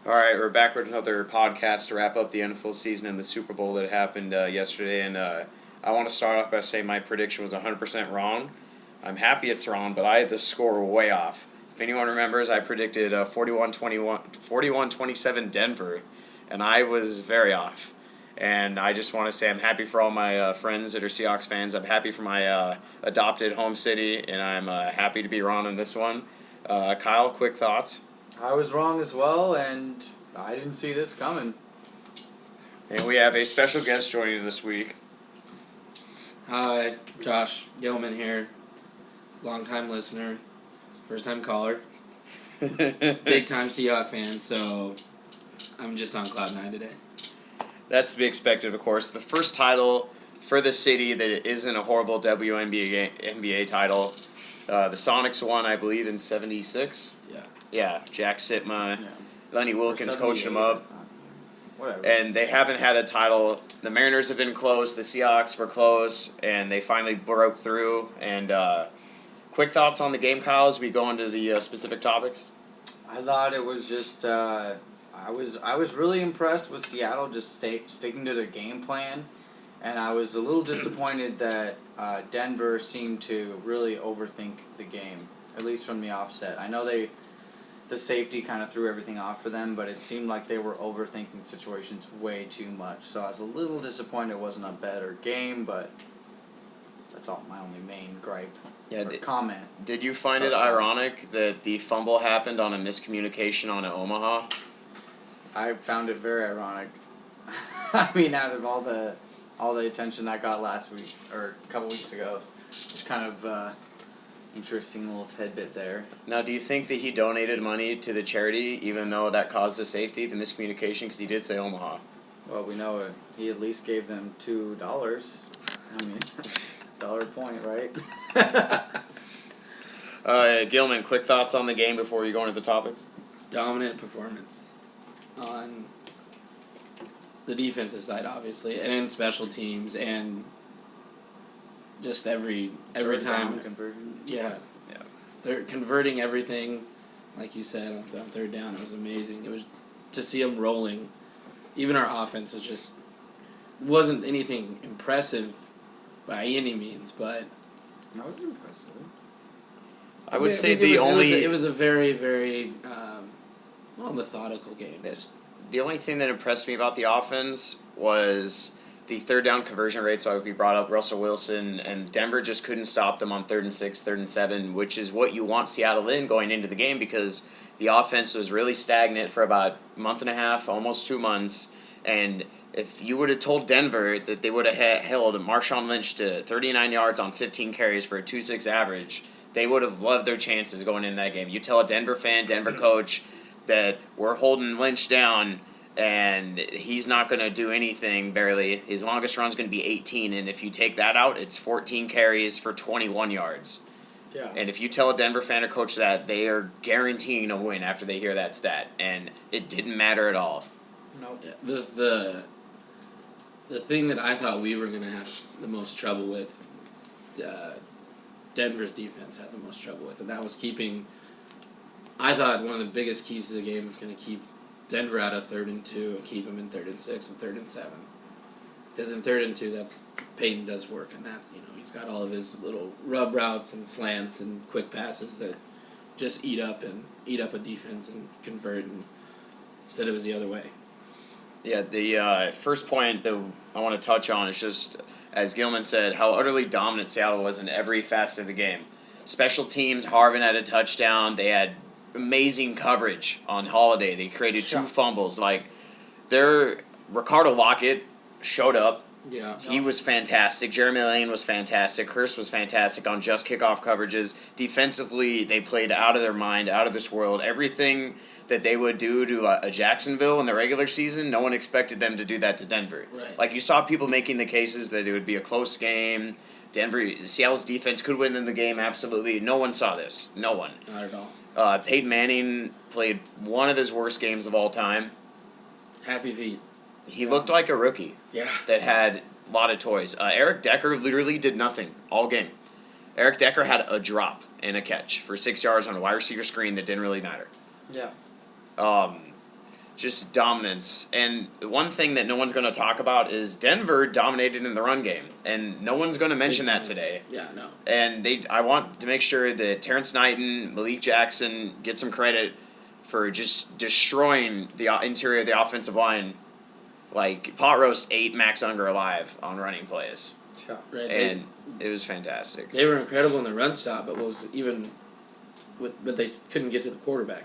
All right, we're back with another podcast to wrap up the NFL season and the Super Bowl that happened yesterday. And I want to start off by saying my prediction was 100% wrong. I'm happy it's wrong, but I had the score way off. If anyone remembers, I predicted 41-27 Denver, and I was very off. And I just want to say I'm happy for all my friends that are Seahawks fans. I'm happy for my adopted home city, and I'm happy to be wrong on this one. Kyle, quick thoughts? I was wrong as well, and I didn't see this coming. And we have a special guest joining this week. Hi, Josh Gilman here. Long-time listener, first-time caller. Big-time Seahawks fan, so I'm just on cloud nine today. That's to be expected, of course. The first title for the city that isn't a horrible WNBA title. The Sonics won, I believe, in 76. Yeah, Jack Sitma, Yeah. Lenny Wilkins coached them up. Whatever. And they haven't had a title. The Mariners have been close. The Seahawks were close, and they finally broke through. And quick thoughts on the game, Kyle, as we go into the specific topics? I thought it was just I was really impressed with Seattle just sticking to their game plan, and I was a little disappointed that Denver seemed to really overthink the game, at least from the offset. I know the safety kind of threw everything off for them, but it seemed like they were overthinking situations way too much. So I was a little disappointed it wasn't a better game, but that's all my only main gripe or comment. Did you find it ironic that the fumble happened on a miscommunication on Omaha? I found it very ironic. I mean, out of all the attention that got last week or a couple weeks ago, it's kind of interesting little tidbit there. Now, do you think that he donated money to the charity, even though that caused the safety, the miscommunication, because he did say Omaha? Well, we know it. He at least gave them $2. I mean, dollar point, right? Gilman, quick thoughts on the game before you go into the topics? Dominant performance on the defensive side, obviously, and in special teams, and just every time. Conversion. Yeah. They're converting everything, like you said, on third down. It was amazing. It was to see them rolling. Even our offense wasn't anything impressive by any means, but That was impressive. I would say it was a very, very methodical game. The only thing that impressed me about the offense was the third down conversion rate. So we brought up Russell Wilson, and Denver just couldn't stop them on 3rd and 6, 3rd and 7, which is what you want Seattle in going into the game, because the offense was really stagnant for about a month and a half, almost 2 months. And if you would have told Denver that they would have held Marshawn Lynch to 39 yards on 15 carries for a 2.6 average, they would have loved their chances going into that game. You tell a Denver fan, Denver coach, that we're holding Lynch down and he's not going to do anything barely. His longest run's going to be 18, and if you take that out, it's 14 carries for 21 yards. Yeah. And if you tell a Denver fan or coach that, they are guaranteeing a win after they hear that stat, and it didn't matter at all. Nope. Yeah, the thing that I thought we were going to have the most trouble with, Denver's defense had the most trouble with, and that was keeping. I thought one of the biggest keys to the game was going to keep Denver out of 3rd and 2 and keep them in 3rd and 6 and 3rd and 7. Because in 3rd and 2, that's Peyton does work, and that he's got all of his little rub routes and slants and quick passes that just eat up a defense and convert. And instead, it was the other way. Yeah, the first point that I want to touch on is just, as Gilman said, how utterly dominant Seattle was in every facet of the game. Special teams, Harvin had a touchdown. They had amazing coverage on Holiday. They created 2 fumbles. Ricardo Lockett showed up. Yeah. He was fantastic. Jeremy Lane was fantastic. Hurst was fantastic on just kickoff coverages. Defensively, they played out of their mind, out of this world. Everything that they would do to a Jacksonville in the regular season, no one expected them to do that to Denver. Right. Like, you saw people making the cases that it would be a close game. Seattle's defense could win in the game, absolutely. No one saw this. No one. Not at all. Peyton Manning played one of his worst games of all time. Happy feet. He looked like a rookie. Yeah. That had a lot of toys. Eric Decker literally did nothing all game. Eric Decker had a drop and a catch for 6 yards on a wide receiver screen that didn't really matter. Yeah. just dominance. And the one thing that no one's going to talk about is Denver dominated in the run game, and no one's going to mention that today. Yeah, no. And I want to make sure that Terrence Knighton, Malik Jackson get some credit for just destroying the interior of the offensive line. Like, pot roast ate Max Unger alive on running plays. Yeah. Right, And it was fantastic. they were incredible in the run stop, but but they couldn't get to the quarterback.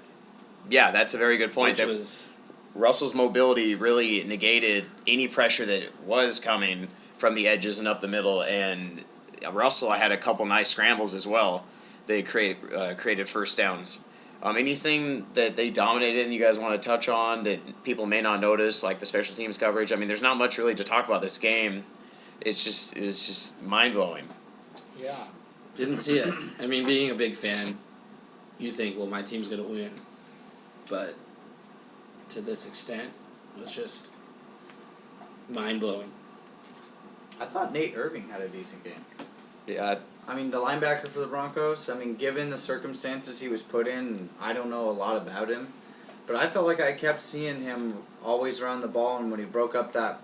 Yeah, that's a very good point. Which That was Russell's mobility really negated any pressure that was coming from the edges and up the middle. And Russell had a couple nice scrambles as well. They created first downs. Anything that they dominated and you guys want to touch on that people may not notice, like the special teams coverage? I mean, there's not much really to talk about this game. It was just mind blowing. Yeah. didn't see it. I mean, being a big fan, you think, well, my team's gonna win, but to this extent, it was just mind blowing. I thought Nate Irving had a decent game. Yeah, I mean, the linebacker for the Broncos, I mean, given the circumstances he was put in, I don't know a lot about him. But I felt like I kept seeing him always around the ball, and when he broke up that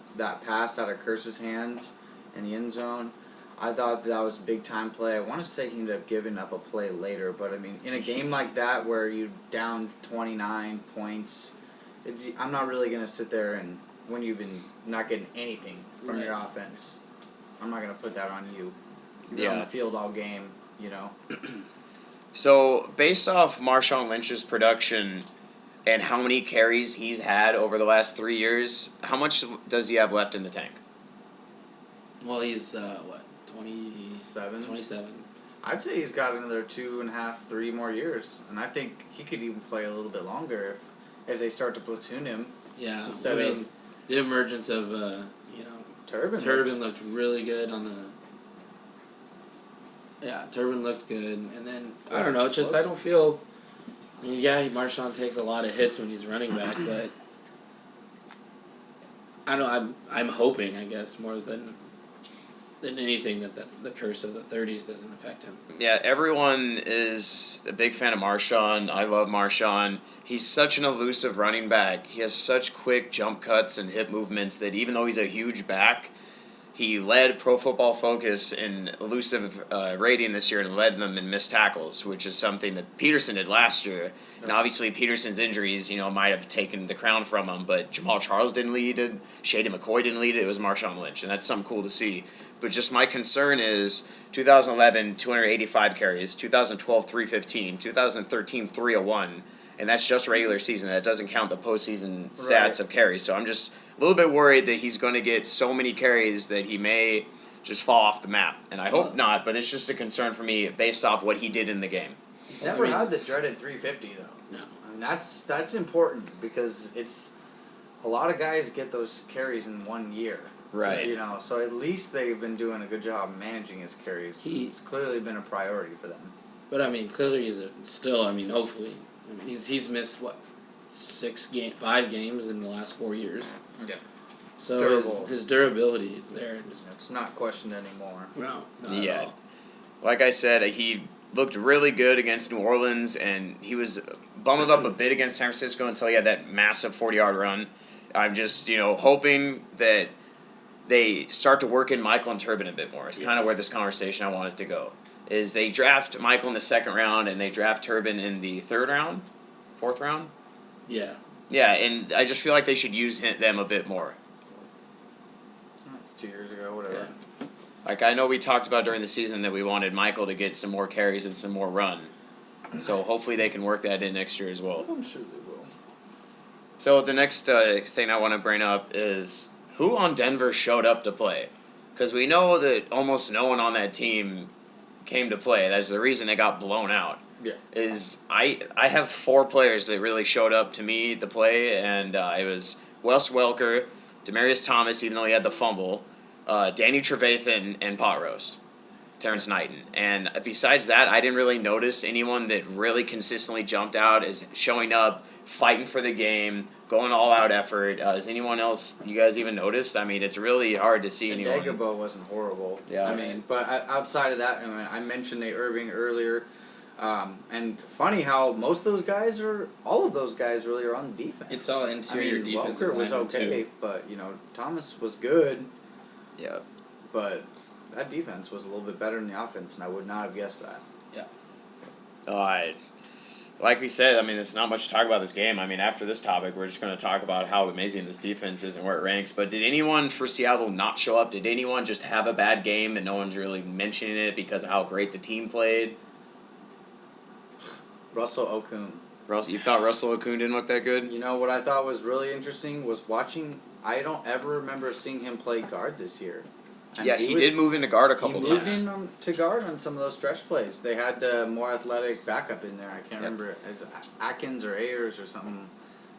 pass out of Curse's hands in the end zone, I thought that was a big-time play. I want to say he ended up giving up a play later, but, I mean, in a game like that where you're down 29 points, I'm not really going to sit there and, when you've been not getting anything from your offense, I'm not going to put that on you. You're on the field all game, you know. So, based off Marshawn Lynch's production and how many carries he's had over the last 3 years, how much does he have left in the tank? Well, he's, 27? I'd say he's got another 2.5, 3 more years. And I think he could even play a little bit longer if they start to platoon him. Yeah, Instead I mean, of the emergence of, Turbin looked really good on the... Yeah, Turbin looked good, and then, I don't know, just I don't feel... I mean, yeah, Marshawn takes a lot of hits when he's running back, but... I don't I'm hoping, I guess, more than anything that the curse of the 30s doesn't affect him. Yeah, everyone is a big fan of Marshawn. I love Marshawn. He's such an elusive running back. He has such quick jump cuts and hip movements that even though he's a huge back, he led Pro Football Focus in elusive rating this year and led them in missed tackles, which is something that Peterson did last year. And obviously Peterson's injuries, might have taken the crown from him, but Jamal Charles didn't lead it, Shady McCoy didn't lead it, it was Marshawn Lynch, and that's something cool to see. But just my concern is 2011, 285 carries, 2012, 315, 2013, 301, and that's just regular season. That doesn't count the postseason stats of carries. So I'm just a little bit worried that he's going to get so many carries that he may just fall off the map. And I hope not, but it's just a concern for me based off what he did in the game. He's never had the dreaded 350, though. No. I mean, that's important because it's a lot of guys get those carries in 1 year. Right. So at least they've been doing a good job managing his carries. It's clearly been a priority for them. But, I mean, clearly hopefully. I mean, he's missed, 5 games in the last 4 years. Yeah. So his durability is there. And it's not questioned anymore. No, not at all. Like I said, he looked really good against New Orleans, and he was bundled up a bit against San Francisco until he had that massive 40-yard run. I'm just, hoping that they start to work in Michael and Turbin a bit more. It's kind of where this conversation I wanted to go. Is they draft Michael in the 2nd round, and they draft Turbin in the 3rd round? 4th round? Yeah. Yeah, and I just feel like they should use them a bit more. It's 2 years ago, whatever. Yeah. Like, I know we talked about during the season that we wanted Michael to get some more carries and some more run. So hopefully they can work that in next year as well. I'm sure they will. So the next thing I want to bring up is who on Denver showed up to play? Because we know that almost no one on that team came to play. That's the reason they got blown out. Yeah. I have 4 players that really showed up to me to play, and it was Wes Welker, Demaryius Thomas, even though he had the fumble, Danny Trevathan, and Pot Roast, Terrence Knighton. And besides that, I didn't really notice anyone that really consistently jumped out as showing up, fighting for the game, going all-out effort. Is anyone else you guys even noticed? I mean, it's really hard to see anyone. Dagobah wasn't horrible. Yeah. I mean, but outside of that, I mentioned Nate Irving earlier. And funny how most of those guys all of those guys really are on the defense. It's all interior defensive Welker was linemen, okay, too. but Thomas was good, Yeah. but that defense was a little bit better than the offense, and I would not have guessed that. Like we said, I mean, there's not much to talk about this game. I mean, after this topic, we're just going to talk about how amazing this defense is and where it ranks. But did anyone for Seattle not show up? Did anyone just have a bad game and no one's really mentioning it because of how great the team played? Russell Okung. You thought Russell Okung didn't look that good? You know what I thought was really interesting was watching. I don't ever remember seeing him play guard this year. And Yeah, he did move into guard a couple He moved times. in to guard on some of those stretch plays. They had the more athletic backup in there. I can't remember, is Atkins or Ayers or something,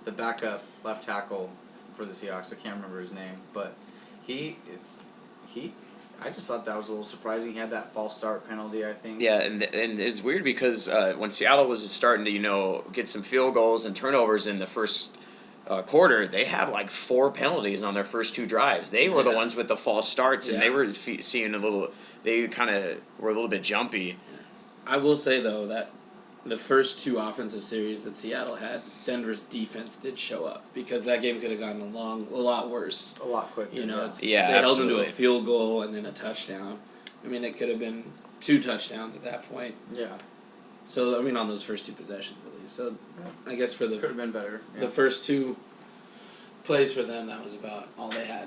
the backup left tackle for the Seahawks. I can't remember his name, but I just thought that was a little surprising. He had that false start penalty, I think. Yeah, and it's weird because when Seattle was starting to get some field goals and turnovers in the first quarter, they had like 4 penalties on their first 2 drives. They were the ones with the false starts, and they were seeing they kind of were a little bit jumpy. I will say, though, that the first 2 offensive series that Seattle had, Denver's defense did show up because that game could have gotten a lot worse. A lot quicker. They absolutely. held them to a field goal and then a touchdown. I mean, it could have been 2 touchdowns at that point. Yeah. So, I mean, on those first 2 possessions at least. So, I guess for Could have been better. the first 2 plays for them, that was about all they had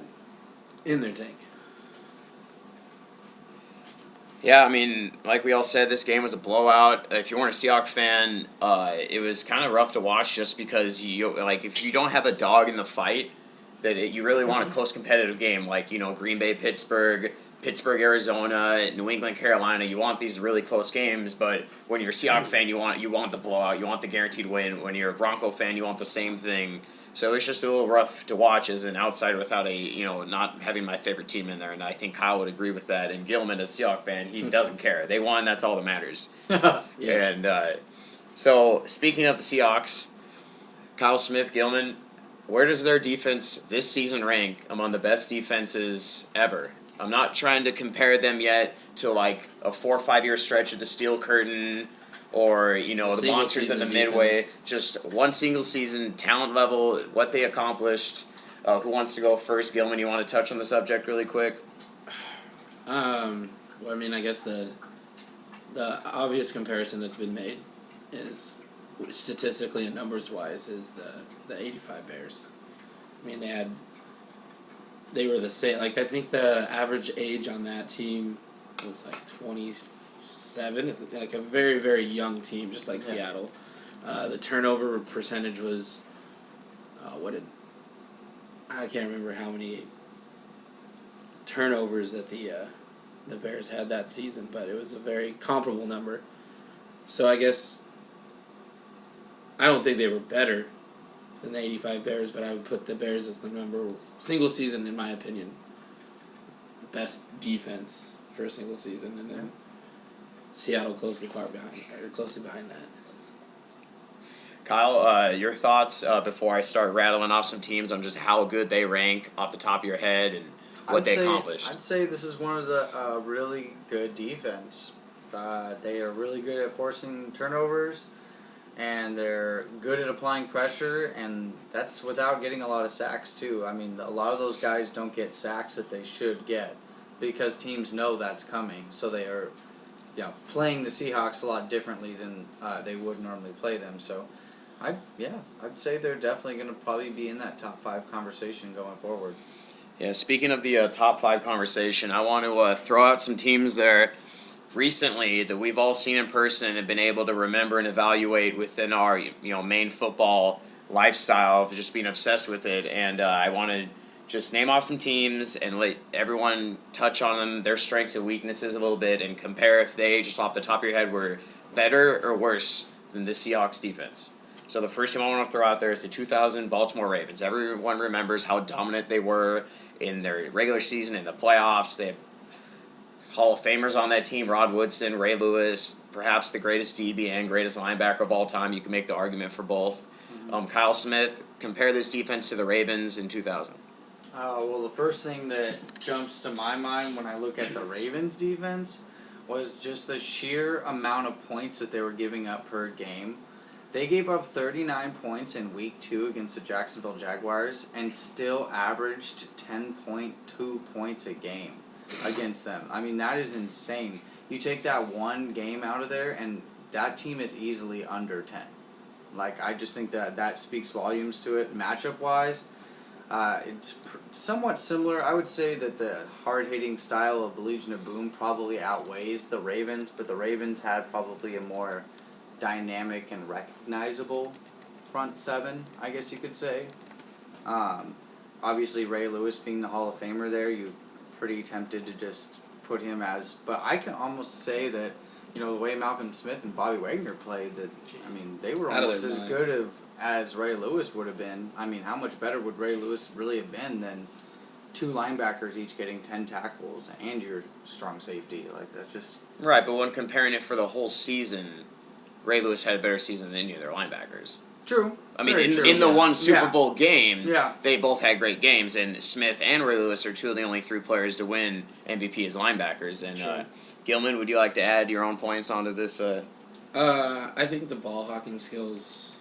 in their tank. Yeah, I mean, like we all said, this game was a blowout. If you weren't a Seahawks fan, it was kind of rough to watch just because if you don't have a dog in the fight, you really want a close competitive game like Green Bay, Pittsburgh, Arizona, New England, Carolina. You want these really close games, but when you're a Seahawks fan, you want the blowout, you want the guaranteed win. When you're a Bronco fan, you want the same thing. So it's just a little rough to watch as an outsider without not having my favorite team in there, and I think Kyle would agree with that. And Gilman, as a Seahawks fan, he doesn't care. They won, that's all that matters. Yes. And so, speaking of the Seahawks, Kyle Smith, Gilman, where does their defense this season rank among the best defenses ever? I'm not trying to compare them yet to like a 4 or 5 year stretch of the Steel Curtain or the monsters in the midway. Defense. Just one single season, talent level, what they accomplished. Who wants to go first? Gilman, you want to touch on the subject really quick? Well, I mean, I guess the obvious comparison that's been made is statistically and numbers wise is the 85 Bears. I mean, they were the same. Like, I think the average age on that team was like 27, like a very, very young team, just like Seattle. The turnover percentage was I can't remember how many turnovers that the Bears had that season, but it was a very comparable number. So I guess I don't think they were better than the 85 Bears, but I would put the Bears as the single season, in my opinion, best defense for a single season, and then Seattle closely behind that. Kyle, your thoughts before I start rattling off some teams on just how good they rank off the top of your head and what they accomplished. I'd say this is one of the really good defense. They are really good at forcing turnovers, and they're good at applying pressure, and that's without getting a lot of sacks too. I mean, a lot of those guys don't get sacks that they should get because teams know that's coming, so they are playing the Seahawks a lot differently than they would normally play them. So I'd say they're definitely going to probably be in that top 5 conversation going forward. Yeah, speaking of the top 5 conversation, I want to throw out some teams there recently that we've all seen in person and been able to remember and evaluate within our main football lifestyle of just being obsessed with it. And I want to just name off some teams and let everyone touch on them, their strengths and weaknesses a little bit, and compare if they, just off the top of your head, were better or worse than the Seahawks defense. So the first team I want to throw out there is the 2000 Baltimore Ravens. Everyone remembers how dominant they were in their regular season, in the playoffs. They have Hall of Famers on that team, Rod Woodson, Ray Lewis, perhaps the greatest DB and greatest linebacker of all time. You can make the argument for both. Kyle Smith, compare this defense to the Ravens in 2000. Well, the first thing that jumps to my mind when I look at the Ravens defense was just the sheer amount of points that they were giving up per game. They gave up 39 points in Week 2 against the Jacksonville Jaguars and still averaged 10.2 points a game against them. I mean, that is insane. You take that one game out of there, and that team is easily under 10. Like, I just think that speaks volumes to it. Matchup-wise, it's somewhat similar. I would say that the hard-hitting style of the Legion of Boom probably outweighs the Ravens, but the Ravens had probably a more dynamic and recognizable front seven, I guess you could say. Obviously, Ray Lewis being the Hall of Famer there, you're pretty tempted to just put him as... But I can almost say that, you know, the way Malcolm Smith and Bobby Wagner played, that I mean, they were almost as good as Ray Lewis would have been. I mean, how much better would Ray Lewis really have been than two linebackers each getting 10 tackles and your strong safety? Like, that's just... Right, but when comparing it for the whole season, Ray Lewis had a better season than any of their linebackers. True. I mean, in the one Super Bowl game, Yeah. they both had great games, and Smith and Ray Lewis are two of the only three players to win MVP as linebackers. And Gilman, would you like to add your own points onto this? I think the ball hawking skills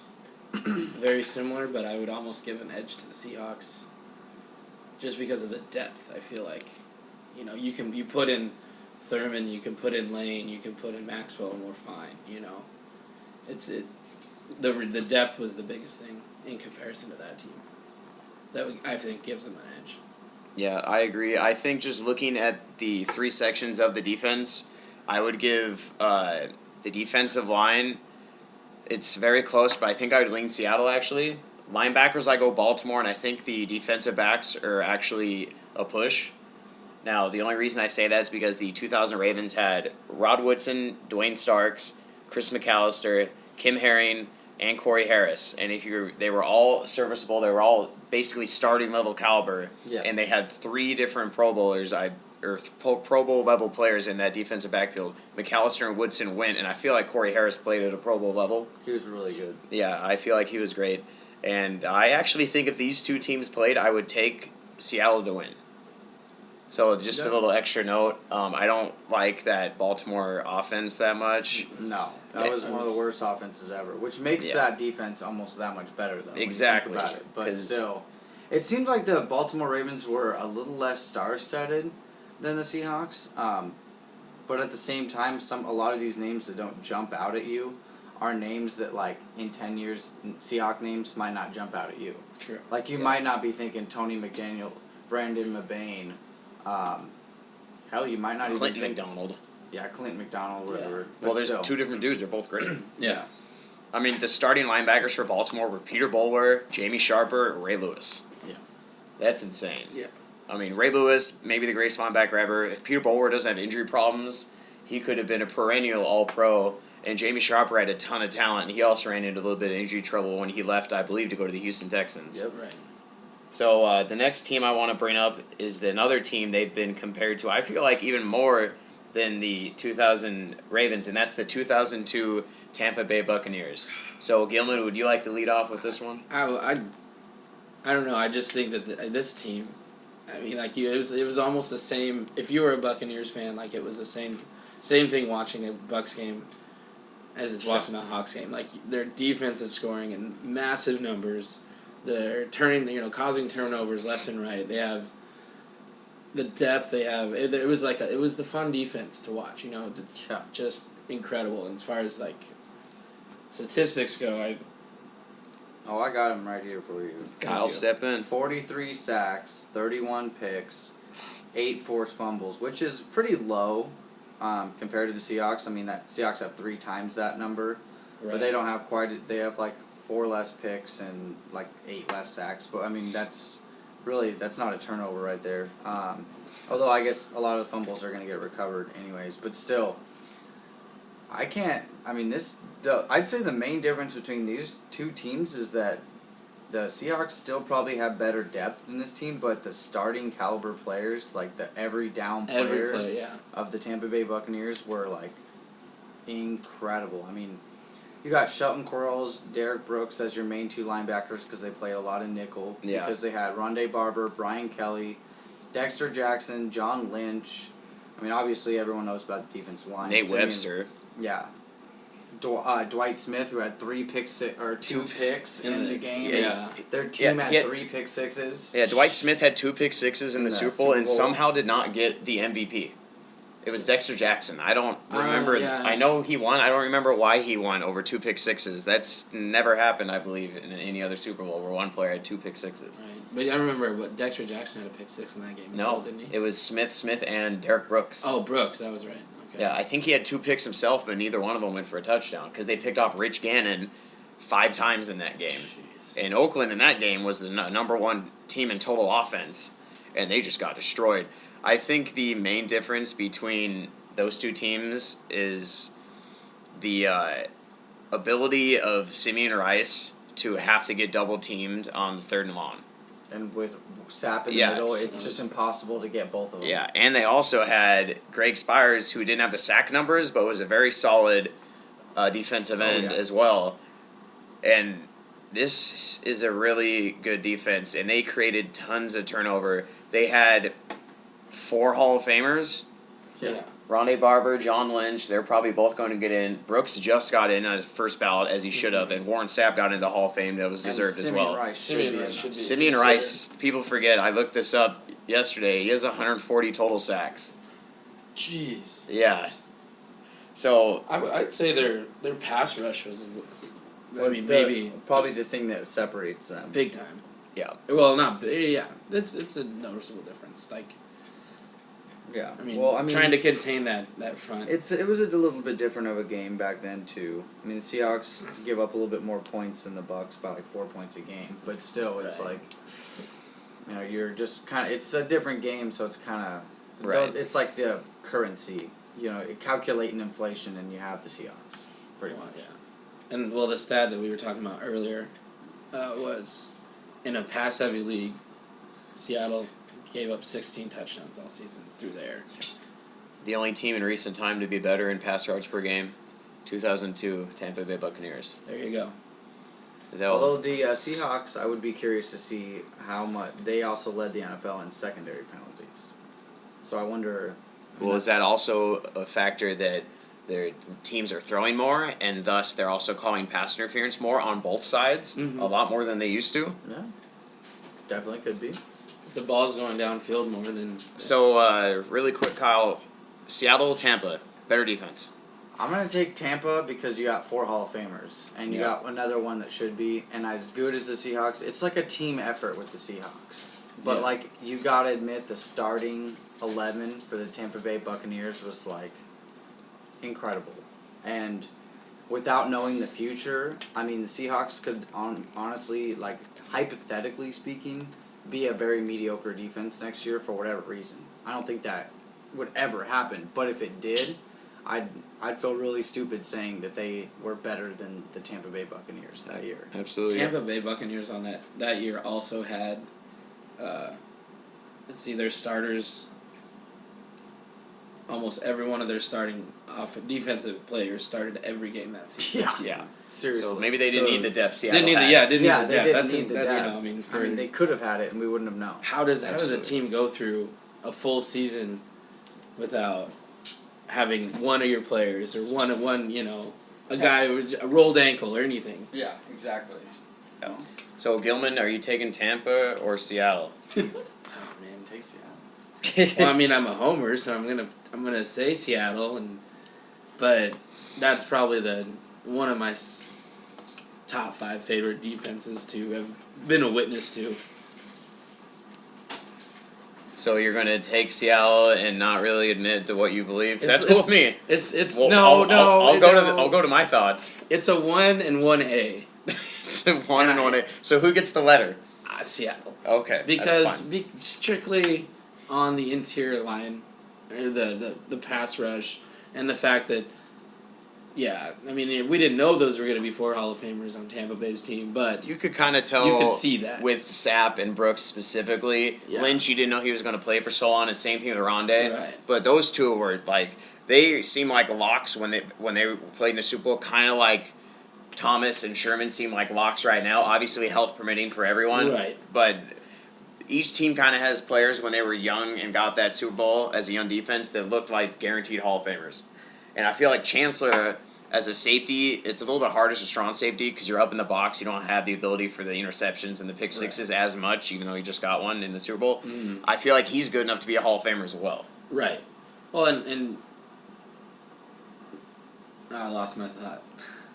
very similar, but I would almost give an edge to the Seahawks, just because of the depth. I feel like, you know, you put in Thurman, you can put in Lane, you can put in Maxwell, and we're fine. You know, the depth was the biggest thing in comparison to that team. I think gives them an edge. Yeah, I agree. I think just looking at the three sections of the defense, I would give the defensive line, it's very close, but I think I would lean Seattle, actually. Linebackers, I go Baltimore, and I think the defensive backs are actually a push. Now, the only reason I say that is because the 2000 Ravens had Rod Woodson, Dwayne Starks, Chris McAllister, Kim Herring, and Corey Harris. And they were all serviceable. They were all basically starting level caliber. Yeah. And they had three different Pro Bowlers, Pro Bowl level players in that defensive backfield. McAllister and Woodson went, and I feel like Corey Harris played at a Pro Bowl level. He was really good. Yeah, I feel like he was great. And I actually think if these two teams played, I would take Seattle to win. So just a little extra note. I don't like that Baltimore offense that much. No, that was one of the worst offenses ever, which makes that defense almost that much better, though. Exactly. When you think about it. But still, it seemed like the Baltimore Ravens were a little less star-studded than the Seahawks. But at the same time, a lot of these names that don't jump out at you are names that, like, in 10 years, Seahawk names might not jump out at you. True. Like, you might not be thinking Tony McDaniel, Brandon Mabane. Hell, you might not Clinton even think... McDonald. Yeah, Clinton McDonald, whatever. Yeah. But well, there's still. two different dudes. They're both great. Yeah. I mean, the starting linebackers for Baltimore were Peter Bulwer, Jamie Sharper, Ray Lewis. Yeah. That's insane. Yeah. I mean, Ray Lewis, maybe the greatest linebacker ever. If Peter Bulwer doesn't have injury problems, he could have been a perennial All-Pro. And Jamie Sharper had a ton of talent. He also ran into a little bit of injury trouble when he left, I believe, to go to the Houston Texans. Yep. Right. So the next team I want to bring up is another team they've been compared to, I feel like, even more than the 2000 Ravens, and that's the 2002 Tampa Bay Buccaneers. So, Gilman, would you like to lead off with this one? I don't know. I just think that this team, I mean, like it was almost the same. If you were a Buccaneers fan, like it was the same thing watching a Bucs game as it's watching a Hawks game. Like their defense is scoring in massive numbers. They're causing turnovers left and right. They have the depth. They have it was the fun defense to watch. You know, it's just incredible. And as far as like statistics go, I got him right here for you. Kyle, step in. 43 sacks, 31 picks, 8 forced fumbles, which is pretty low compared to the Seahawks. I mean, that Seahawks have 3 times that number, but they don't have quite. They have like 4 less picks and like 8 less sacks. But I mean, that's not a turnover right there. Although I guess a lot of the fumbles are going to get recovered anyways. But still, I'd say the main difference between these two teams is that the Seahawks still probably have better depth than this team, but the starting caliber players, like the every down players of the Tampa Bay Buccaneers, were like incredible. I mean, you got Shelton Quarles, Derek Brooks as your main 2 linebackers because they played a lot of nickel. Yeah. Because they had Rondé Barber, Brian Kelly, Dexter Jackson, John Lynch, I mean, obviously everyone knows about the defensive line. Nate Simeon- Webster. Yeah. Dwight Smith, who had two picks in the game. Yeah. Their team Yeah, had 3 pick sixes. Yeah, Dwight Smith had 2 pick sixes in the Super Bowl and Super Bowl. somehow did not get the MVP. It was Dexter Jackson. I don't remember. Yeah. I know he won. I don't remember why he won over 2 pick sixes. That's never happened, I believe, in any other Super Bowl where one player had 2 pick sixes. Right. But I remember what Dexter Jackson had a pick 6 in that game as well, No, didn't he? it was Smith, and Derek Brooks. Oh, Brooks, that was right. Okay. Yeah, I think he had 2 picks himself, but neither one of them went for a touchdown because they picked off Rich Gannon 5 times in that game. Jeez. And Oakland in that game was the number 1 team in total offense, and they just got destroyed. I think the main difference between those 2 teams is the ability of Simeon Rice to have to get double teamed on the 3rd and long. And with Sapp in the Yeah, middle, it's- it's just impossible to get both of them. Yeah, and they also had Greg Spires, who didn't have the sack numbers, but was a very solid defensive end yeah. as well. And this is a really good defense, and they created tons of turnover. They had 4 Hall of Famers. Yeah. Rondé Barber, John Lynch, they're probably both going to get in. Brooks just got in on his first ballot, as he should have, and Warren Sapp got into the Hall of Fame. That was And deserved as Simeon well. Rice Simeon should be Rice in should that. be. Simeon considered- Rice, people forget, I looked this up yesterday, he has 140 total sacks. Jeez. Yeah. So, I'd say their pass rush was, I mean, The- maybe probably the thing that separates them. big time. yeah. Well, not big, yeah. It's a noticeable difference. Like, Yeah. I mean, well, trying to contain that front. it was a little bit different of a game back then too. I mean, the Seahawks give up a little bit more points than the Bucks, by like 4 points a game. But still, it's Right. like, you know, you're just kind of. It's a different game, so it's kind of. Right. It's like the currency. You know, calculating inflation, and you have the Seahawks, pretty much. Yeah. And well, the stat that we were talking about earlier was in a pass-heavy league, Seattle gave up 16 touchdowns all season through the air. The only team in recent time to be better in pass yards per game, 2002 Tampa Bay Buccaneers. There you go. Although the Seahawks, I would be curious to see how much they also led the NFL in secondary penalties. So I wonder. Well, is that also a factor that their teams are throwing more, and thus they're also calling pass interference more on both sides, Mhm. a lot more than they used to? Yeah, definitely could be. The ball's going downfield more than. So, really quick, Kyle, Seattle, Tampa, better defense. I'm gonna take Tampa because you got 4 Hall of Famers, and you Yeah. got another one that should be, and as good as the Seahawks, it's like a team effort with the Seahawks. But Yeah. like you gotta admit, the starting 11 for the Tampa Bay Buccaneers was like incredible, and without knowing the future, I mean the Seahawks could honestly, like hypothetically speaking, be a very mediocre defense next year for whatever reason. I don't think that would ever happen, but if it did, I'd feel really stupid saying that they were better than the Tampa Bay Buccaneers that year. Absolutely. Tampa Bay Buccaneers on that year also had, let's see, their starters. Almost every one of their starting defensive players started every game that season. Yeah. Seriously. So maybe they didn't So, need the depth Seattle Didn't need the had. didn't Yeah, need the they depth. didn't That's need the that's, depth. you know, I mean, for, I mean, they could have had it, and we wouldn't have known. how does a Absolutely. team go through a full season without having one of your players or one you know, a guy with a rolled ankle or anything? Yeah, exactly. Yeah. So, Gilman, are you taking Tampa or Seattle? Oh man, take Seattle. Well, I mean, I'm a homer, so I'm gonna say Seattle, but that's probably one of my top 5 favorite defenses to have been a witness to. So you're going to take Seattle and not really admit to what you believe? It's- That's cool with me. It's Well, no. I'll go to my thoughts. It's a 1 and 1A. It's a 1 and 1. So who gets the letter? Seattle. Okay. Because that's fine. strictly on the interior line, or the pass rush, and the fact that, yeah, I mean, we didn't know those were going to be 4 Hall of Famers on Tampa Bay's team, but You could kind of tell. you could see that. With Sapp and Brooks specifically. Yeah. Lynch, you didn't know he was going to play for so long, and same thing with Rondé. Right. But those two were like, they seemed like locks when they played in the Super Bowl, kind of like Thomas and Sherman seem like locks right now. Obviously, health permitting for everyone. Right. But each team kind of has players when they were young and got that Super Bowl as a young defense that looked like guaranteed Hall of Famers. And I feel like Chancellor, as a safety, it's a little bit harder as a strong safety because you're up in the box. You don't have the ability for the interceptions and the pick sixes as much, even though he just got one in the Super Bowl. Mm-hmm. I feel like he's good enough to be a Hall of Famer as well. Right. Well, and I lost my thought.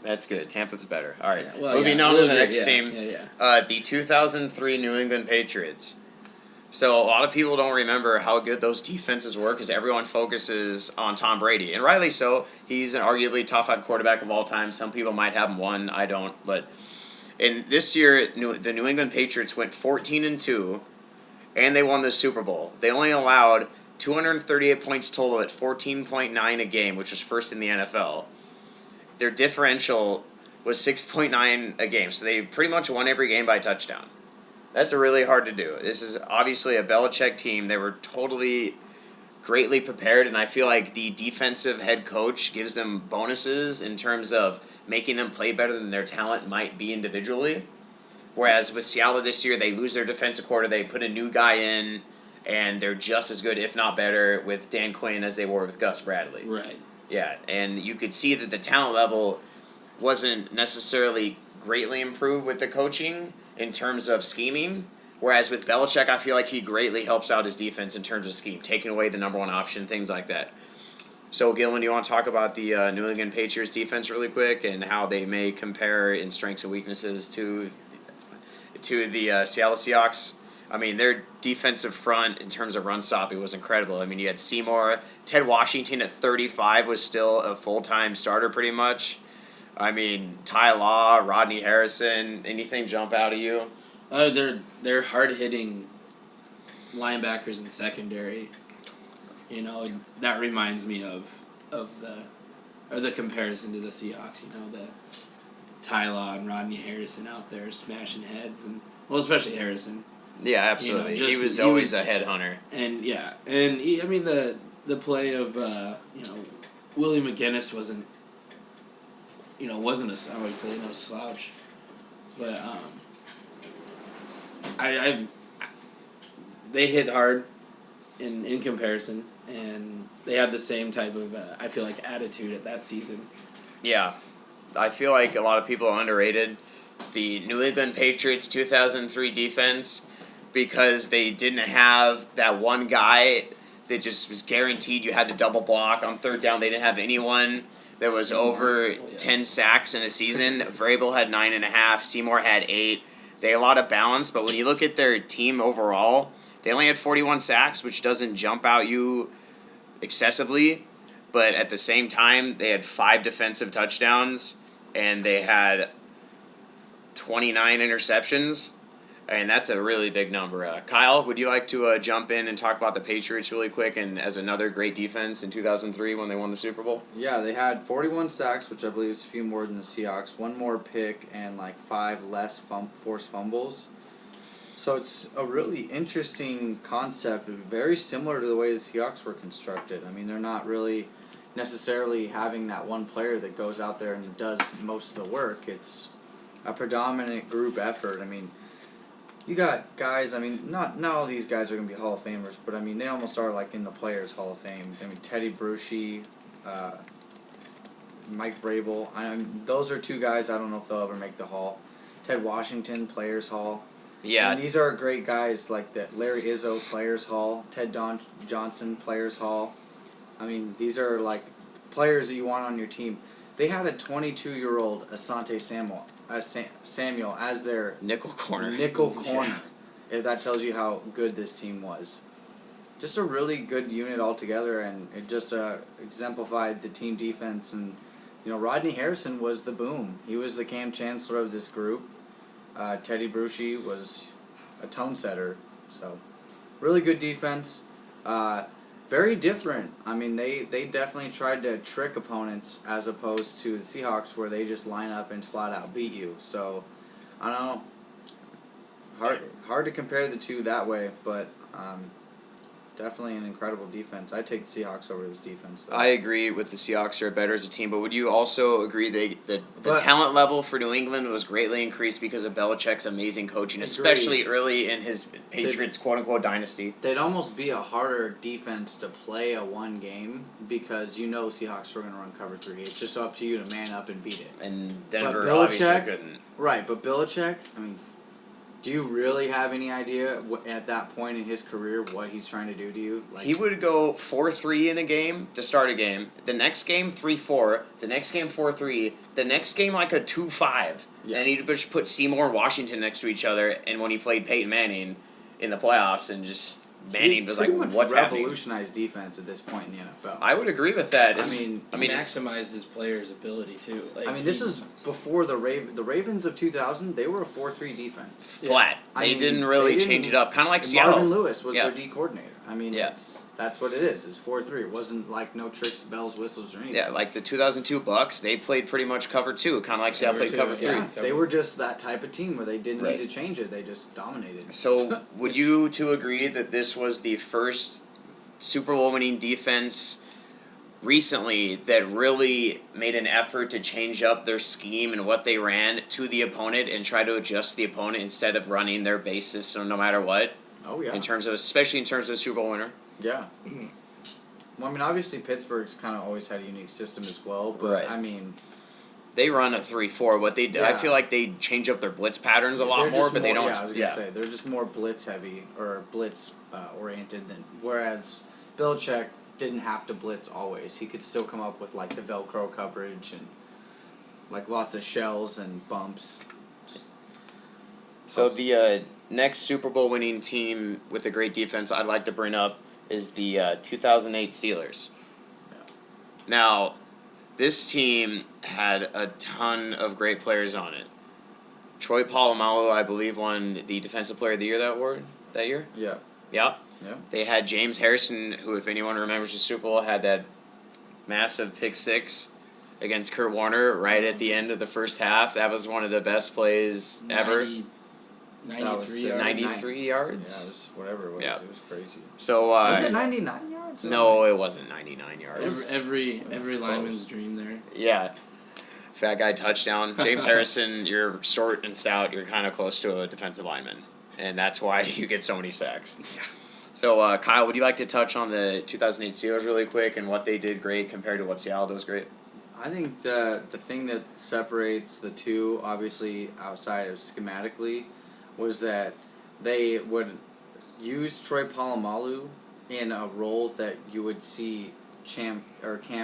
That's good. Tampa's better. All right. Yeah, well, Moving on to the Lillard, next team. The 2003 New England Patriots. So a lot of people don't remember how good those defenses were because everyone focuses on Tom Brady, and rightly so. He's an arguably top 5 quarterback of all time. Some people might have him one. I don't. But in this year, the New England Patriots went 14-2, and they won the Super Bowl. They only allowed 238 points total at 14.9 a game, which was first in the NFL. Their differential was 6.9 a game, so they pretty much won every game by touchdown. That's really hard to do. This is obviously a Belichick team. They were totally greatly prepared, and I feel like the defensive head coach gives them bonuses in terms of making them play better than their talent might be individually. Whereas with Seattle this year, they lose their defensive coordinator, they put a new guy in, and they're just as good, if not better, with Dan Quinn as they were with Gus Bradley. Right. Yeah, and you could see that the talent level wasn't necessarily greatly improved with the coaching in terms of scheming, whereas with Belichick, I feel like he greatly helps out his defense in terms of scheme, taking away the number one option, things like that. So, Gilman, do you want to talk about the New England Patriots defense really quick and how they may compare in strengths and weaknesses to the Seattle Seahawks? I mean, their defensive front in terms of run stopping was incredible. I mean, you had Seymour. Ted Washington at 35 was still a full-time starter pretty much. I mean, Ty Law, Rodney Harrison, anything jump out at you? They're hard-hitting linebackers in secondary. You know, that reminds me of the comparison to the Seahawks. You know, the Ty Law and Rodney Harrison out there smashing heads, and especially Harrison. Yeah, absolutely. You know, he was always a headhunter. And the play of Willie McGinnis wasn't I would say no slouch, but they hit hard in comparison, and they had the same type of I feel like attitude at that season. Yeah, I feel like a lot of people underrated the New England Patriots 2003 defense because they didn't have that one guy that just was guaranteed you had to double block on third down. They didn't have anyone that was over 10 sacks in a season. Vrabel had 9.5. Seymour had 8. They had a lot of balance, but when you look at their team overall, they only had 41 sacks, which doesn't jump out you excessively. But at the same time, they had 5 defensive touchdowns, and they had 29 interceptions. And that's a really big number. Kyle, would you like to jump in and talk about the Patriots really quick and as another great defense in 2003 when they won the Super Bowl? Yeah, they had 41 sacks, which I believe is a few more than the Seahawks, 1 more pick, and 5 less forced fumbles. So it's a really interesting concept, very similar to the way the Seahawks were constructed. I mean, they're not really necessarily having that one player that goes out there and does most of the work. It's a predominant group effort. I mean, you got guys, I mean, not all these guys are going to be Hall of Famers, but I mean, they almost are in the Players Hall of Fame. I mean, Teddy Bruschi, Mike Vrabel. Those are 2 guys I don't know if they'll ever make the Hall. Ted Washington, Players Hall. Yeah. And these are great guys like that. Larry Izzo, Players Hall. Ted Johnson, Players Hall. I mean, these are players that you want on your team. They had a 22-year-old Asante Samuel as their nickel corner. Yeah. If that tells you how good this team was. Just a really good unit altogether, and it just exemplified the team defense. And, Rodney Harrison was the boom. He was the Cam Chancellor of this group. Teddy Bruschi was a tone setter. So, really good defense. Very different. I mean, they definitely tried to trick opponents as opposed to the Seahawks where they just line up and flat out beat you. So, I don't know. Hard to compare the two that way, but definitely an incredible defense. I take the Seahawks over this defense, though. I agree with the Seahawks are better as a team, but would you also agree that the But- talent level for New England was greatly increased because of Belichick's amazing coaching, Agreed. especially early in his Patriots quote-unquote dynasty? They'd almost be a harder defense to play a one game because Seahawks are going to run cover 3. It's just up to you to man up and beat it. And Denver Belichick- obviously couldn't. Right, but Belichick, I mean, do you really have any idea at that point in his career what he's trying to do to you? Like, He would go 4-3 in a game to start a game. The next game 3-4. The next game 4-3. The next game like a 2-5. Yeah. And he'd just put Seymour and Washington next to each other. And when he played Peyton Manning in the playoffs, and just Manning was like, pretty much "What's happening?" revolutionized defense at this point in the NFL. I would agree with that. I mean, I mean, it's maximized his players' ability too. Like, this is before the Ravens of 2000. They were a 4-3 defense. flat. I They mean, didn't really they didn't- change it up. Kind of like And Seattle. Marvin Lewis was Yeah. their D coordinator. I mean, Yeah. that's what it is. It's 4-3. It wasn't like no tricks, bells, whistles, or anything. Yeah, like the 2002 Bucks, they played pretty much cover 2, kind of like Seattle played cover 3. Yeah, they were just that type of team where they didn't Right. need to change it. They just dominated. So, would you two agree that this was the first Super Bowl winning defense recently that really made an effort to change up their scheme and what they ran to the opponent and try to adjust the opponent instead of running their base system no matter what? Oh yeah. Especially in terms of a Super Bowl winner. Yeah. Well, I mean, obviously Pittsburgh's kind of always had a unique system as well, but Right. I mean, They run a 3-4. What they I Yeah. feel like they change up their blitz patterns a lot they're more, just but they don't. Yeah, I was gonna say they're just more blitz heavy or blitz oriented than whereas Belichick didn't have to blitz always. He could still come up with like the Velcro coverage and like lots of shells and bumps. So the next Super Bowl winning team with a great defense I'd like to bring up is the 2008 Steelers. Yeah. Now, this team had a ton of great players on it. Troy Polamalu, I believe, won the Defensive Player of the Year that year. Yeah. Yeah. Yeah. They had James Harrison, who, if anyone remembers the Super Bowl, had that massive pick six against Kurt Warner right at the end of the first half. That was one of the best plays ever. 93 yards. 93 yards? Yeah, it was whatever it was. Yeah. It was crazy. So, Was it 99 yards? no, it wasn't 99 yards. Every close. lineman's dream there. Yeah. Fat guy touchdown. James Harrison, you're short and stout. You're kind of close to a defensive lineman. And that's why you get so many sacks. Yeah. So, Kyle, would you like to touch on the 2008 Steelers really quick and what they did great compared to what Seattle does great? I think the thing that separates the two, obviously outside of schematically, was that they would use Troy Polamalu in a role that you would see Cam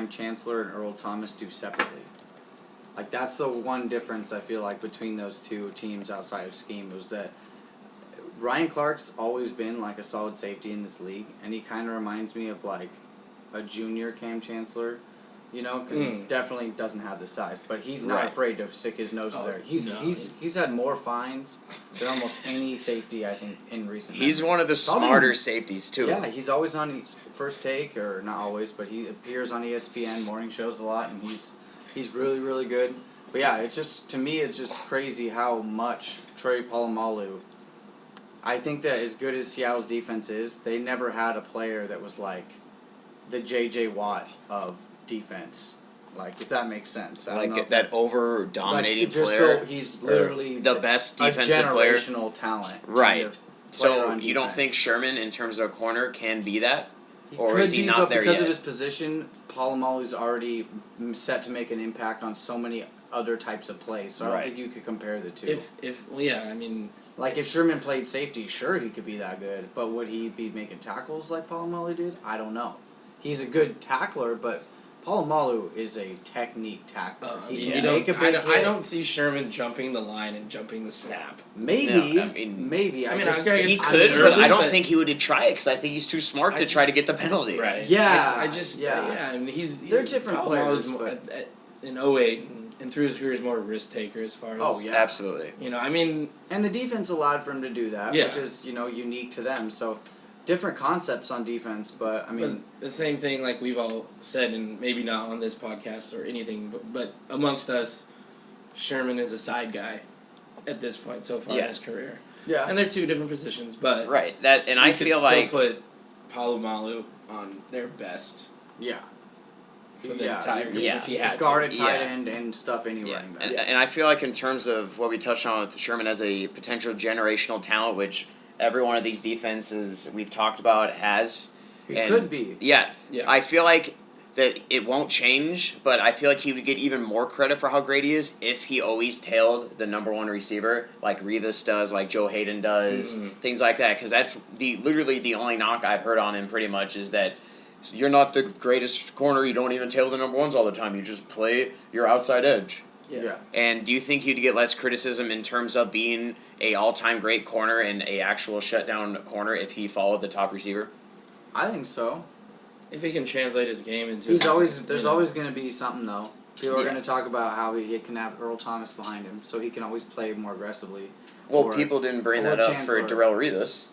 Chancellor and Earl Thomas do separately. Like that's the one difference I feel like between those two teams outside of scheme was that Ryan Clark's always been like a solid safety in this league, and he kind of reminds me of like a junior Cam Chancellor, you know, because he definitely doesn't have the size, but he's not Right. afraid to stick his nose there. He's had more fines than almost any safety I think in recent. He's memory. one of the Probably- smarter safeties, too. Yeah, he's always on his First Take, or not always, but he appears on ESPN morning shows a lot, and he's really, really good. But yeah, it's just, to me, it's just crazy how much Troy Polamalu, I think that as good as Seattle's defense is, they never had a player that was like the J.J. Watt of defense. Like, if that makes sense. I don't know Like if that over-dominating like, just player. though he's literally the best defensive a player. generational talent. Right. Kind of player So, on you don't defense. think Sherman, in terms of corner, can be that? Or Could is he be, not but there because yet? of his position, Polamalu's already set to make an impact on so many other types of plays. So I don't Right. think you could compare the two. I mean, Like if Sherman played safety, sure he could be that good, but would he be making tackles like Polamalu did? I don't know. He's a good tackler, but Polamalu is a technique tackler. I He mean, can you make a don't, big I hit. don't see Sherman jumping the line and jumping the snap. Maybe, No, I mean- maybe. I mean, just, okay, He it's could, early, but I don't but- think he would try it because I think he's too smart to try to get the penalty. Right. Yeah, I just yeah. I mean, They're different players, More, but- in 08 and through his career is more a risk taker as far as. Oh, yeah. Absolutely. You know, I mean, And the defense allowed for him to do that, Yeah. which is, unique to them. So, different concepts on defense, but, I mean... but the same thing like we've all said, and maybe not on this podcast or anything, but amongst us, Sherman is a side guy at this point so far in Yeah. his career. Yeah. And they're two different positions, but Right. That, and I you could feel still like put Palomalu on their best Yeah. for the entire game yeah. if he had Guarded to. tight Yeah. end and stuff any running back. And I feel like in terms of what we touched on with Sherman as a potential generational talent, which every one of these defenses we've talked about has. He and could be. Yeah. Yeah. I feel like that it won't change, but I feel like he would get even more credit for how great he is if he always tailed the number one receiver, like Revis does, like Joe Hayden does, things like that. Because that's literally the only knock I've heard on him. Pretty much is that you're not the greatest corner. You don't even tail the number ones all the time. You just play your outside edge. Yeah. And do you think you'd get less criticism in terms of being a all-time great corner and a actual shutdown corner if he followed the top receiver? I think so. If he can translate his game into, There's always going to be something though. People are Yeah. going to talk about how he can have Earl Thomas behind him, so he can always play more aggressively. Well, Or- people didn't bring or that up for Chancellor. Darrell Revis.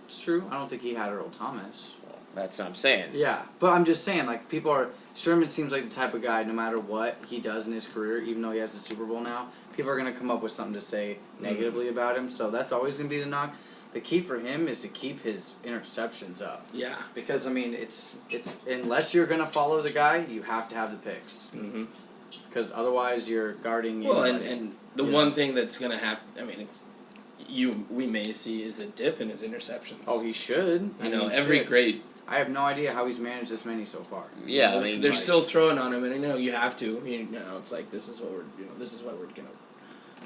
It's true. I don't think he had Earl Thomas. That's what I'm saying. Yeah, but I'm just saying, like, people are. Sherman seems like the type of guy, no matter what he does in his career, even though he has the Super Bowl now, people are going to come up with something to say negatively about him, so that's always going to be the knock. The key for him is to keep his interceptions up. Yeah. Because, I mean, it's unless you're going to follow the guy, you have to have the picks. Mm-hmm. Because otherwise you're guarding. Well, anybody. and the Yeah. one thing that's gonna happen, I mean, we may see is a dip in his interceptions. Oh, he should. you know, every great. I have no idea how he's managed this many so far. Yeah, I mean, they're like- still throwing on him, and I know you have to. You know, it's like this is what we're gonna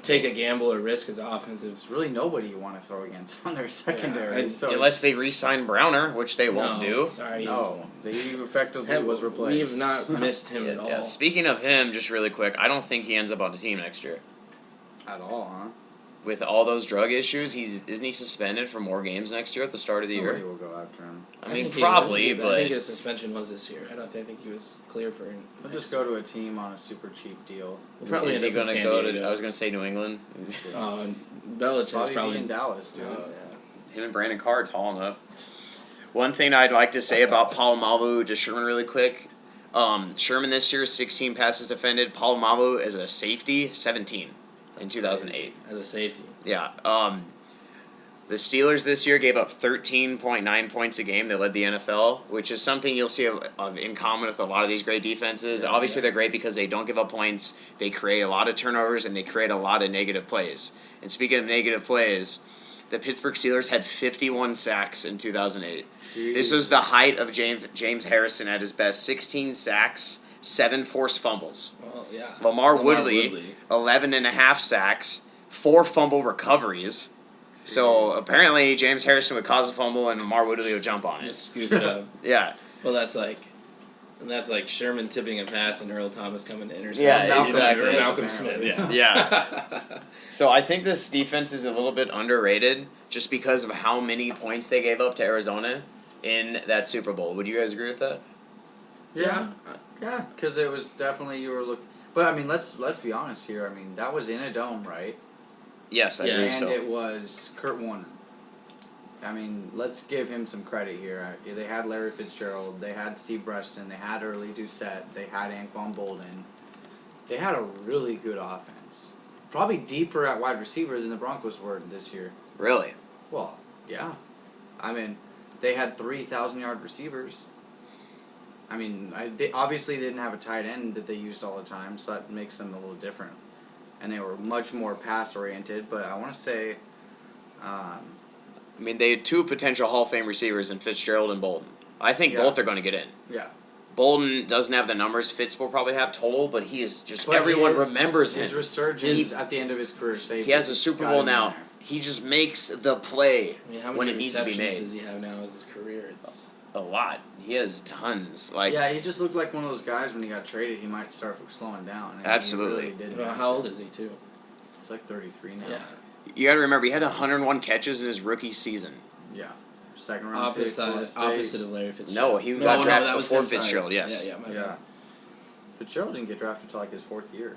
take a gamble or risk as offensive. There's really nobody you want to throw against on their secondary. and so unless they re-sign Browner, which they won't do. Sorry, no, he effectively was replaced. We have not missed him at all. Yeah. Speaking of him, just really quick, I don't think he ends up on the team next year. At all, huh? With all those drug issues, isn't he suspended for more games next year at the start of the Somebody year? will go after him. I mean, think he probably, would, but I think his suspension was this year. I think he was clear for. He'll just go to a team on a super cheap deal. Probably is he end up in going to San go to? Diego. I was going to say New England. Belichick's Probably, probably be in Dallas, dude. Oh, yeah. Him and Brandon Carr are tall enough. One thing I'd like to say about Palomalu to Sherman really quick. Sherman this year, 16 passes defended. Palomalu as a safety, 17 in 2008. As a safety. Yeah. The Steelers this year gave up 13.9 points a game. They led the NFL, which is something you'll see in common with a lot of these great defenses. Obviously, they're great because they don't give up points. They create a lot of turnovers, and they create a lot of negative plays. And speaking of negative plays, the Pittsburgh Steelers had 51 sacks in 2008. This was the height of James Harrison at his best. 16 sacks, 7 forced fumbles. Well, yeah. Lamar Woodley, 11 and a half sacks, 4 fumble recoveries. So apparently James Harrison would cause a fumble and Lamar Woodley would jump on it. Just scoop it up. Yeah. Well, that's like Sherman tipping a pass and Earl Thomas coming to intercept. Yeah, Malcolm, exactly. Malcolm Smith. Yeah. Yeah. So I think this defense is a little bit underrated just because of how many points they gave up to Arizona in that Super Bowl. Would you guys agree with that? Yeah, because it was definitely you were looking. But I mean, let's be honest here. I mean, that was in a dome, right? Yes, I Yeah, believe And so. it was Kurt Warner. I mean, let's give him some credit here. They had Larry Fitzgerald, they had Steve Breston, they had Early Doucette, they had Anquan Bolden. They had a really good offense. Probably deeper at wide receiver than the Broncos were this year. Really? Well, yeah. I mean, they had 3,000-yard receivers. I mean, they obviously didn't have a tight end that they used all the time, so that makes them a little different. And they were much more pass-oriented, but I want to say... I mean, they had 2 potential Hall of Fame receivers in Fitzgerald and Bolden. I think Yeah. both are going to get in. Yeah. Bolden doesn't have the numbers Fitz will probably have total, but he is just But everyone his remembers His him. resurgence at the end of his career saved He has a Super got Bowl him in now. there. He just makes the play I mean, how when many it needs to be receptions made. does he have now as his career? It's A lot. He has tons. Like Yeah, he just looked like one of those guys when he got traded, he might start slowing down. And Absolutely. He really didn't. well, how old is he too? He's like 33 now. Yeah. you got to remember, he had 101 catches in his rookie season. Yeah. Second round pick. Florida State. Opposite of Larry Fitzgerald. No, he got drafted that was before him, sorry. Fitzgerald. Yes. Yeah, my Yeah. bad. Fitzgerald didn't get drafted until like his 4th year.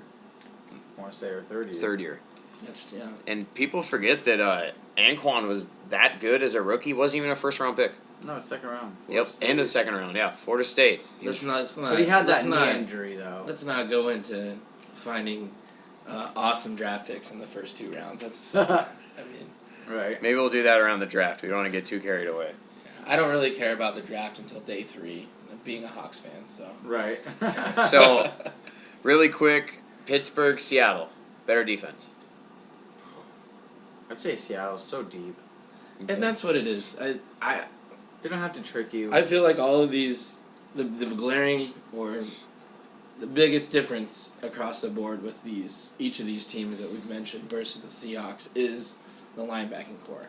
I want to say, or 3rd year. Third year. That's yeah. And people forget that Anquan was that good as a rookie. Wasn't even a first round pick. No, 2nd round. Florida Yep, State. and the second round. Yeah, Florida State. Let's not. But he had let's that not, knee injury, though. Let's not go into finding awesome draft picks in the first 2 rounds. That's I mean, Right. Maybe we'll do that around the draft. We don't want to get too carried away. I don't really care about the draft until day 3, being a Hawks fan. So Right. So, really quick, Pittsburgh, Seattle, better defense. I'd say Seattle's so deep. and that's what it is. They don't have to trick you. I feel like all of these, the glaring or the biggest difference across the board with each of these teams that we've mentioned versus the Seahawks is the linebacking core.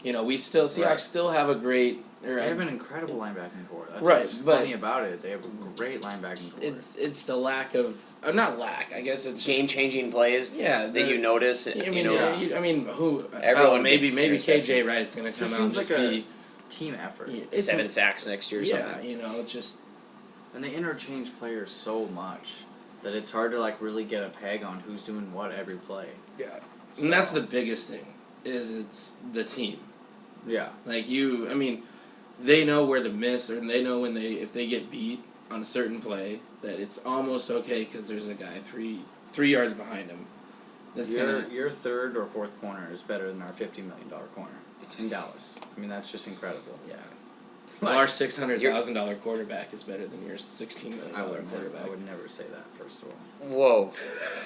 Seahawks still have a great. They have an incredible linebacking core. That's Right, what's but funny about it. They have a great linebacking core. It's the lack of not lack. I guess it's Game just, changing plays that you notice. Who? Everyone Maybe gets KJ interceptions. Wright's gonna come Just out and seems just like be a team effort. it's 7 sacks next year or yeah, something. it's just And they interchange players so much that it's hard to really get a peg on who's doing what every play. yeah. And that's the biggest thing is it's the team. Yeah. They know where to miss, or they know if they get beat on a certain play that it's almost okay because there's a guy 3 yards behind him. That's Your third or fourth corner is better than our $50 million corner in Dallas. That's just incredible. yeah. Well, our $600,000 quarterback is better than your $16 million quarterback. I would never say that. First of all. Whoa.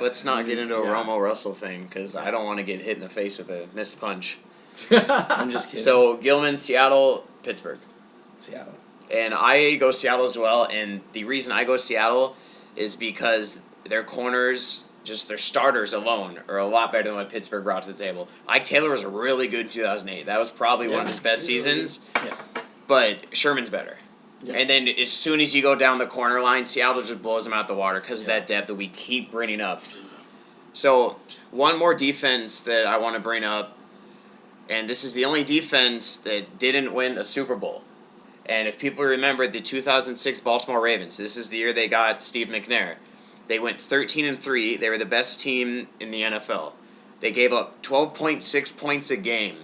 Let's not get into a Yeah. Romo Russell thing, because I don't want to get hit in the face with a missed punch. I'm just kidding. So, Gilman, Seattle, Pittsburgh. Seattle. And I go Seattle as well, and the reason I go Seattle is because their corners, just their starters alone, are a lot better than what Pittsburgh brought to the table. Ike Taylor was really good in 2008. That was probably one of his best seasons. Yeah. But Sherman's better. Yeah. And then as soon as you go down the corner line, Seattle just blows them out the water because of that depth that we keep bringing up. So, one more defense that I want to bring up, and this is the only defense that didn't win a Super Bowl. And if people remember the 2006 Baltimore Ravens, this is the year they got Steve McNair. They went 13-3. They were the best team in the NFL. They gave up 12.6 points a game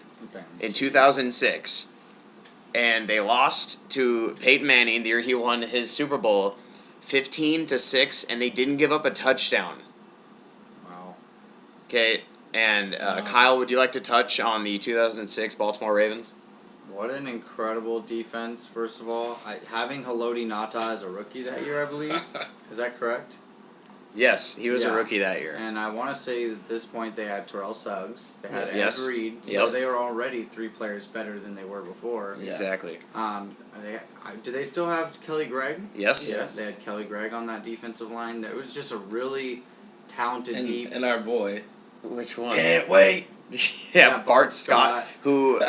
in 2006. And they lost to Peyton Manning the year he won his Super Bowl 15-6, and they didn't give up a touchdown. Wow. Okay, and Kyle, would you like to touch on the 2006 Baltimore Ravens? What an incredible defense, first of all. Having Haloti Ngata as a rookie that year, I believe. Is that correct? Yes, he was a rookie that year. And I want to say that at this point they had Terrell Suggs, they had Yes. Ed Reed, so Yep. they were already 3 players better than they were before. Yeah. Exactly. Do they still have Kelly Gregg? Yes. Yes. They had Kelly Gregg on that defensive line. It was just a really talented, deep. And our boy. Which one? Can't wait. Yeah, Bart Scott, who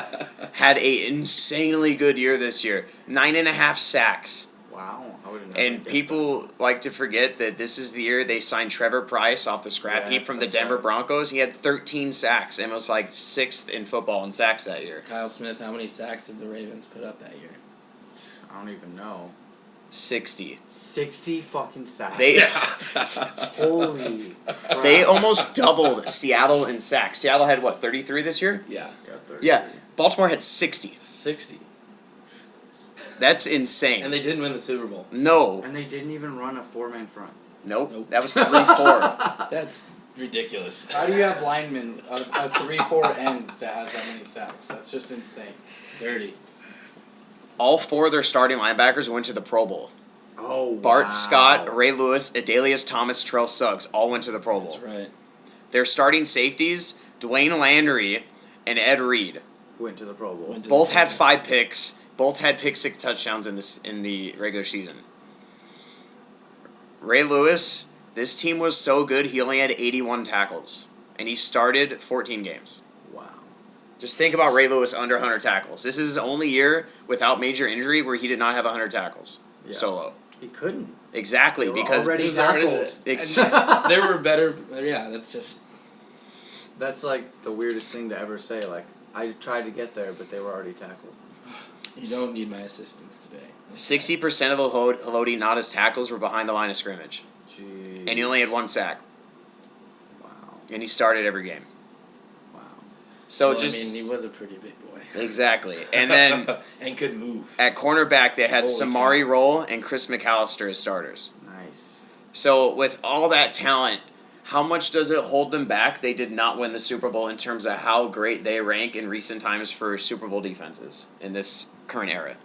had a insanely good year this year. 9.5 sacks. Wow, I would have never And guessed people like to forget that this is the year they signed Trevor Price off the scrap heap Yes, from the that's Denver right. Broncos. He had 13 sacks and was like 6th in football in sacks that year. Kyle Smith, how many sacks did the Ravens put up that year? that. I don't even know. 60. 60 fucking sacks. They Holy crap. they almost doubled Seattle in sacks. Seattle had what, 33 this year? Yeah. Yeah, 30. Yeah. Baltimore had 60. 60. That's insane. And they didn't win the Super Bowl. No. And they didn't even run a 4-man front. Nope. Nope. That was 3-4. That's ridiculous. How do you have linemen, a 3-4 end that has that many sacks? That's just insane. Dirty. All 4 of their starting linebackers went to the Pro Bowl. Oh, Bart wow. Scott, Ray Lewis, Adalius Thomas, Terrell Suggs all went to the Pro Bowl. That's right. Their starting safeties, Dwayne Landry and Ed Reed, Went to the Pro Bowl. Went to both the had Pro 5 picks. Both had pick 6 touchdowns in the regular season. Ray Lewis, this team was so good he only had 81 tackles, and he started 14 games. Wow. Just think about Ray Lewis under 100 tackles. This is his only year without major injury where he did not have 100 tackles solo. He couldn't. Exactly, They were because already He was already tackled. There were better. Yeah, that's just. That's like the weirdest thing to ever say. Like, I tried to get there, but they were already tackled. You don't need my assistance today. 60% of Haloti Ngata's tackles were behind the line of scrimmage. Jeez. And he only had 1 sack. Wow. And he started every game. Wow. So Well, just... he was a pretty big boy. Exactly. And then and could move. at cornerback, they had Holy Samari cow. Roll and Chris McAllister as starters. Nice. So with all that talent, how much does it hold them back? They did not win the Super Bowl in terms of how great they rank in recent times for Super Bowl defenses in this current era.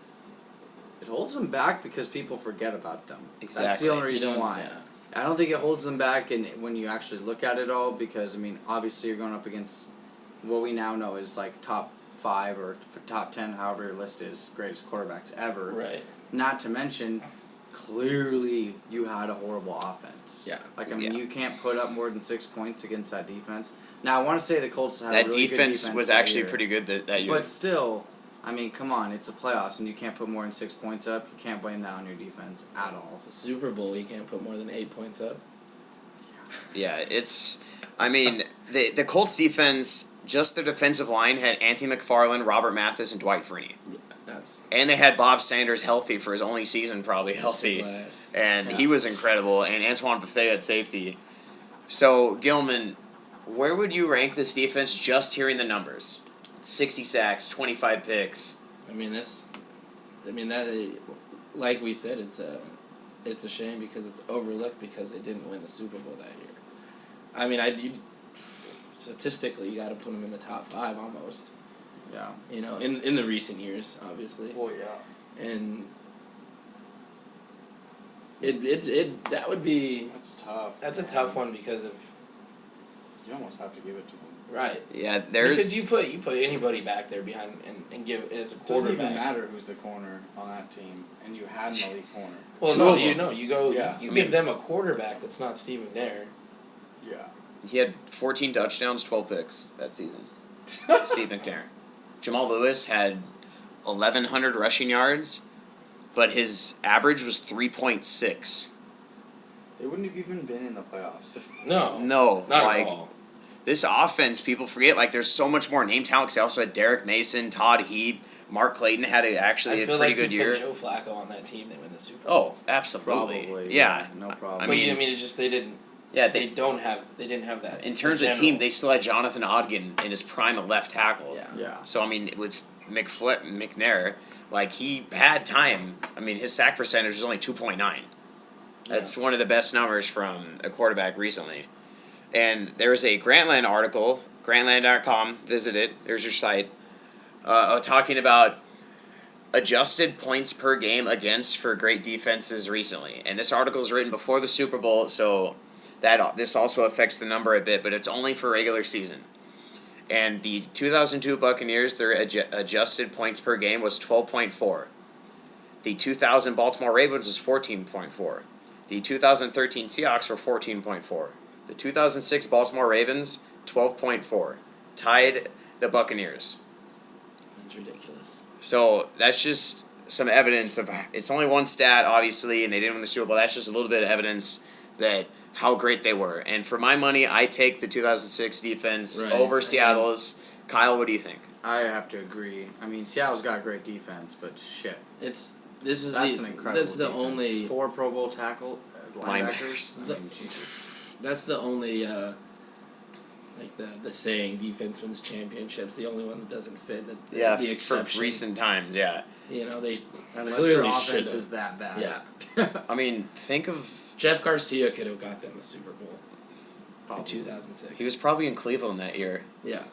It holds them back because people forget about them. Exactly. That's the only You reason don't- why. yeah. I don't think it holds them back when you actually look at it all because, I mean, obviously you're going up against what we now know is like top 5 or top 10, however your list is, greatest quarterbacks ever. Right. Not to mention, clearly you had a horrible offense. Yeah. Like, I mean, Yeah. you can't put up more than 6 points against that defense. Now, I want to say the Colts had a That really good defense defense was that actually year. pretty good that year. But still, I mean, come on, it's the playoffs and you can't put more than 6 points up. You can't blame that on your defense at all. It's a Super Bowl. You can't put more than 8 points up. Yeah, I mean, the Colts defense, just their defensive line had Anthony McFarland, Robert Mathis, and Dwight Freeney. That's And they had Bob Sanders healthy for his only season, probably healthy. glass. And Yeah. he was incredible, and Antoine Bethea at safety. So, Gilman, where would you rank this defense just hearing the numbers? 60 sacks, 25 picks. I mean, that, like we said, it's a shame because it's overlooked because they didn't win the Super Bowl that year. I mean, statistically, you got to put them in the top 5 almost. Yeah. You know, in the recent years, obviously. Well, yeah. And that would be That's tough. that's a tough one because of You almost have to give it to them. right. Yeah, Because you put anybody back there behind and give as a It doesn't quarterback. even matter who's the corner on that team, and you had an elite corner. Well, Two no, of you them. know, you go, Yeah. you I give mean- them a quarterback that's not Steve McNair. Yeah. he had 14 touchdowns, 12 picks that season. Steve McNair. Jamal Lewis had 1,100 rushing yards, but his average was 3.6. They wouldn't have even been in the playoffs. No, No, not like at all. this offense, people forget. Like, there's so much more name talent. 'Cause they also had Derek Mason, Todd Heap, Mark Clayton had actually I a feel pretty like good you year. put Joe Flacco on that team, they win the Super Bowl. Oh, absolutely. Probably. Yeah, No problem. I But mean, I mean, it's just they didn't. yeah. They didn't have that. In terms of team, they still had Jonathan Ogden in his prime at left tackle. Yeah. Yeah. So I mean, with McNair, like he had time. I mean, his sack percentage was only 2.9. That's one of the best numbers from a quarterback recently. And there was a Grantland article, Grantland.com. Visit it. There's your site. Talking about adjusted points per game against for great defenses recently. And this article is written before the Super Bowl, so this also affects the number a bit, but it's only for regular season. And the 2002 Buccaneers, their adjusted points per game was 12.4. The 2000 Baltimore Ravens was 14.4. The 2013 Seahawks were 14.4. The 2006 Baltimore Ravens, 12.4. Tied the Buccaneers. That's ridiculous. So that's just some evidence of, it's only one stat, obviously, and they didn't win the Super Bowl. That's just a little bit of evidence that how great they were. And for my money, I take the 2006 defense Right. over Seattle's. Kyle, what do you think? I have to agree. I mean, Seattle's got great defense, but shit. That's an incredible That's the defense. only 4 Pro Bowl tackle Linebackers. linebackers. I mean, Jesus. That's the only like the saying defense wins championships. The only one that doesn't fit. The exception. For recent times, yeah. You know they Unless clearly your offense should've. is that bad. Yeah. I mean, think of, Jeff Garcia could have got them the Super Bowl Probably. in 2006. he was probably in Cleveland that year. yeah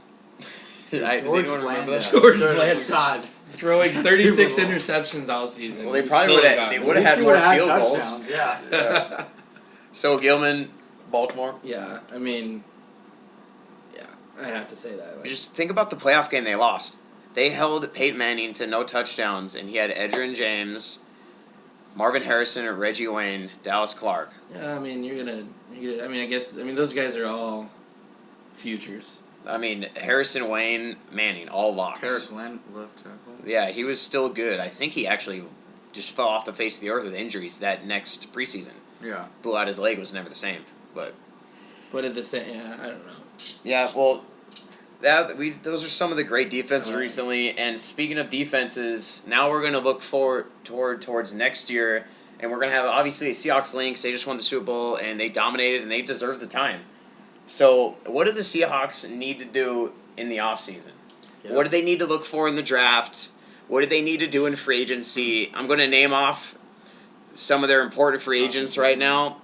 Does anyone remember that? George Good Blanda. God. throwing 36 Super Bowl. interceptions all season. Well, they He probably still would have. got They it. would have At had least more he would've field had goals. touchdowns, Yeah. So Gilman, Baltimore. Yeah, I mean, yeah, I have to say that. Like, Just think about the playoff game they lost. They held Peyton Manning to no touchdowns, and he had Edgerrin James, Marvin Harrison, Reggie Wayne, Dallas Clark. yeah, I mean, you're gonna. I mean, those guys are all futures. I mean, Harrison, Wayne, Manning, all locks. Tarek Glenn, left tackle. Yeah, he was still good. I think he actually just fell off the face of the earth with injuries that next preseason. Yeah. Blew out his leg, was never the same. But But at the same, yeah, I don't know. yeah, well, those are some of the great defenses All right. recently. And speaking of defenses, now we're going to look forward towards next year, and we're going to have obviously the Seahawks Lynx. They just won the Super Bowl, and they dominated, and they deserve the time. So, what do the Seahawks need to do in the offseason? Yeah. What do they need to look for in the draft? What do they need to do in free agency? I'm going to name off some of their important free agents right now.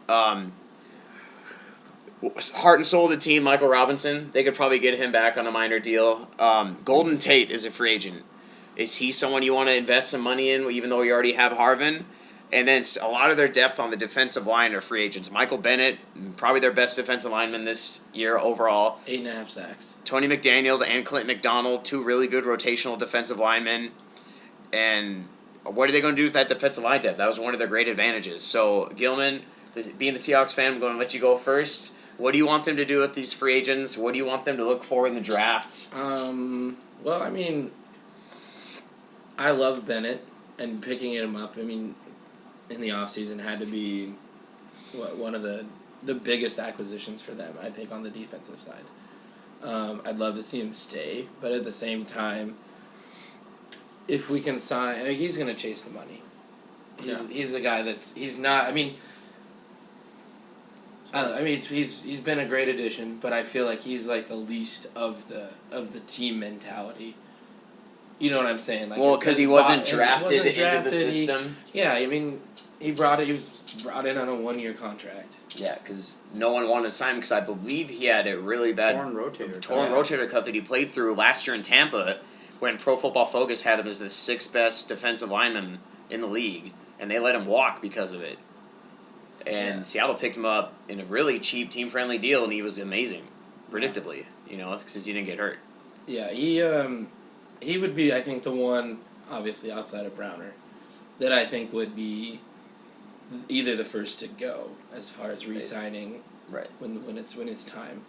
heart and soul of the team, Michael Robinson. They could probably get him back on a minor deal. Golden Tate is a free agent. Is he someone you want to invest some money in, even though you already have Harvin? And then a lot of their depth on the defensive line are free agents. Michael Bennett, probably their best defensive lineman this year overall. 8.5 sacks. Tony McDaniel and Clint McDonald, two really good rotational defensive linemen. And what are they going to do with that defensive line depth? That was one of their great advantages. So, Gilman, being the Seahawks fan, I'm going to let you go first. What do you want them to do with these free agents? What do you want them to look for in the draft? Well, I mean, I love Bennett, and picking him up, I mean, in the offseason had to be one of the biggest acquisitions for them, I think, on the defensive side. I'd love to see him stay, but at the same time, if we can sign, he's going to chase the money. He's a guy he's not. I mean, he's been a great addition, but I feel like he's like the least of the team mentality. You know what I'm saying? Like, well, because he wasn't drafted into the system. I mean, he was brought in on a 1-year contract. Yeah, because no one wanted to sign him because I believe he had a really bad torn rotator cuff that he played through last year in Tampa when Pro Football Focus had him as the 6th best defensive lineman in the league, and they let him walk because of it. And Seattle picked him up in a really cheap, team-friendly deal, and he was amazing, predictably, because he didn't get hurt. Yeah, he would be, I think, the one, obviously outside of Browner, that I think would be either the first to go as far as re-signing when it's time.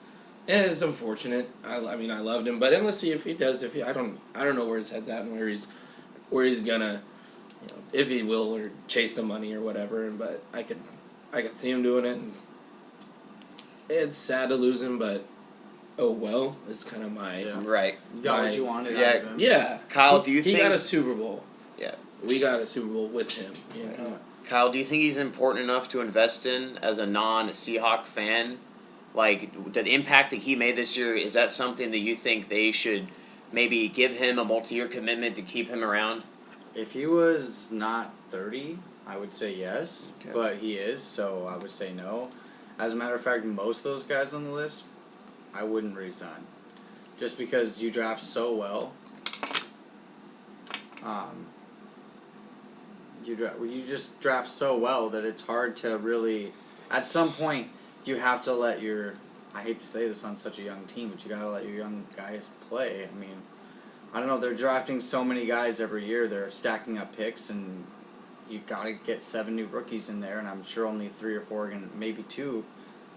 And it's unfortunate. I mean, I loved him, but let's see if he does. I don't know where his head's at and where he's gonna, if he will or chase the money or whatever. But I could see him doing it. And it's sad to lose him, but oh well. It's kind of my right. You got what you wanted out of him. Yeah, Kyle, do you think he got a Super Bowl? Yeah, we got a Super Bowl with him. You know? Kyle, do you think he's important enough to invest in as a non-Seahawk fan? Like, the impact that he made this year, is that something that you think they should maybe give him a multi-year commitment to keep him around? If he was not 30, I would say yes, but he is, so I would say no. As a matter of fact, most of those guys on the list, I wouldn't re-sign. Just because you draft so well. You just draft so well that it's hard to really... At some point, you have to let your... I hate to say this on such a young team, but you gotta let your young guys play. I mean, I don't know, they're drafting so many guys every year, they're stacking up picks, and you gotta get 7 new rookies in there, and I'm sure only 3 or 4, maybe 2,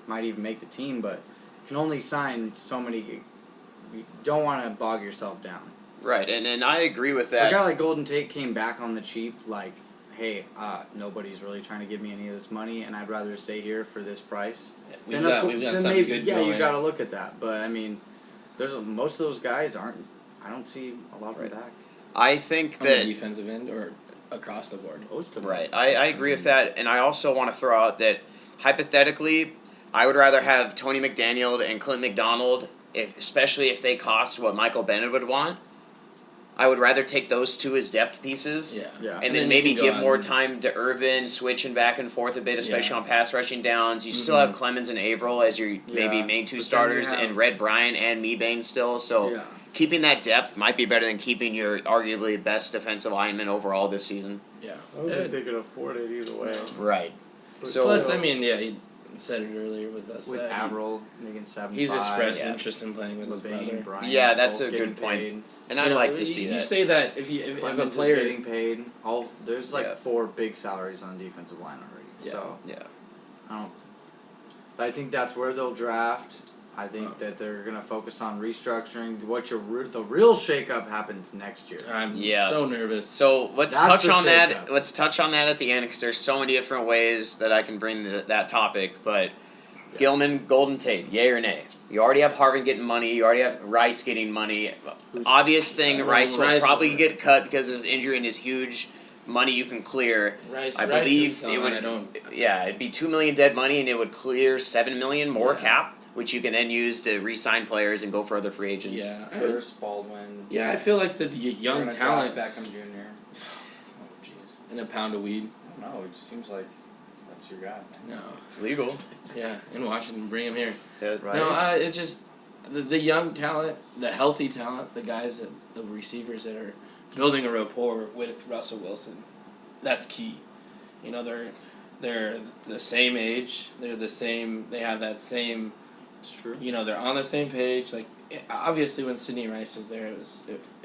might even make the team, but you can only sign so many... You don't want to bog yourself down. Right, and I agree with A that. guy like Golden Tate came back on the cheap, like, hey, nobody's really trying to give me any of this money, and I'd rather stay here for this price. We've got something good going. You got to look at that. But I mean, most of those guys aren't. I don't see a lot of them back. I think on that the defensive end or across the board. Most of them. Right, I agree with that, and I also want to throw out that hypothetically, I would rather have Tony McDaniel and Clint McDonald, especially if they cost what Michael Bennett would want. I would rather take those two as depth pieces, and then maybe give more time to Irvin, switching back and forth a bit, especially on pass rushing downs. You still have Clemens and Averill as your maybe main 2 starters, and Red Bryant and Mebane still. So keeping that depth might be better than keeping your arguably best defensive lineman overall this season. Yeah, I don't think they could afford it either way. Right. So plus, I mean, he said it earlier with us. With Averill making 75. He's expressed interest in playing with his brother. Bryant, yeah, that's a good point. And I'd like to see that. You say that if a player is getting paid, there's like 4 big salaries on defensive line already. So I think that's where they'll draft. I think that they're gonna focus on restructuring. The real shakeup happens next year. I'm so nervous. So let's touch on that. Let's touch on that at the end because there's so many different ways that I can bring that topic. But Gilman, Golden Tate, yay or nay? You already have Harvin getting money. You already have Rice getting money. Obvious thing, Rice will probably get cut because of his injury and his huge money you can clear. I believe it would. It'd be $2 million dead money, and it would clear $7 million more cap, which you can then use to re-sign players and go for other free agents. Yeah, Curtis, Baldwin. Yeah, I feel like the young talent. Beckham Jr. Oh, jeez. And a pound of weed. No, it just seems like It's your guy, man. No. It's legal. Yeah, in Washington, bring him here. Yeah. Right. No, it's just the young talent, the healthy talent, the guys, the receivers that are building a rapport with Russell Wilson. That's key. You know, they're the same age. They're the same. They have that same. It's true. You know, they're on the same page. Like obviously, when Sidney Rice was there, it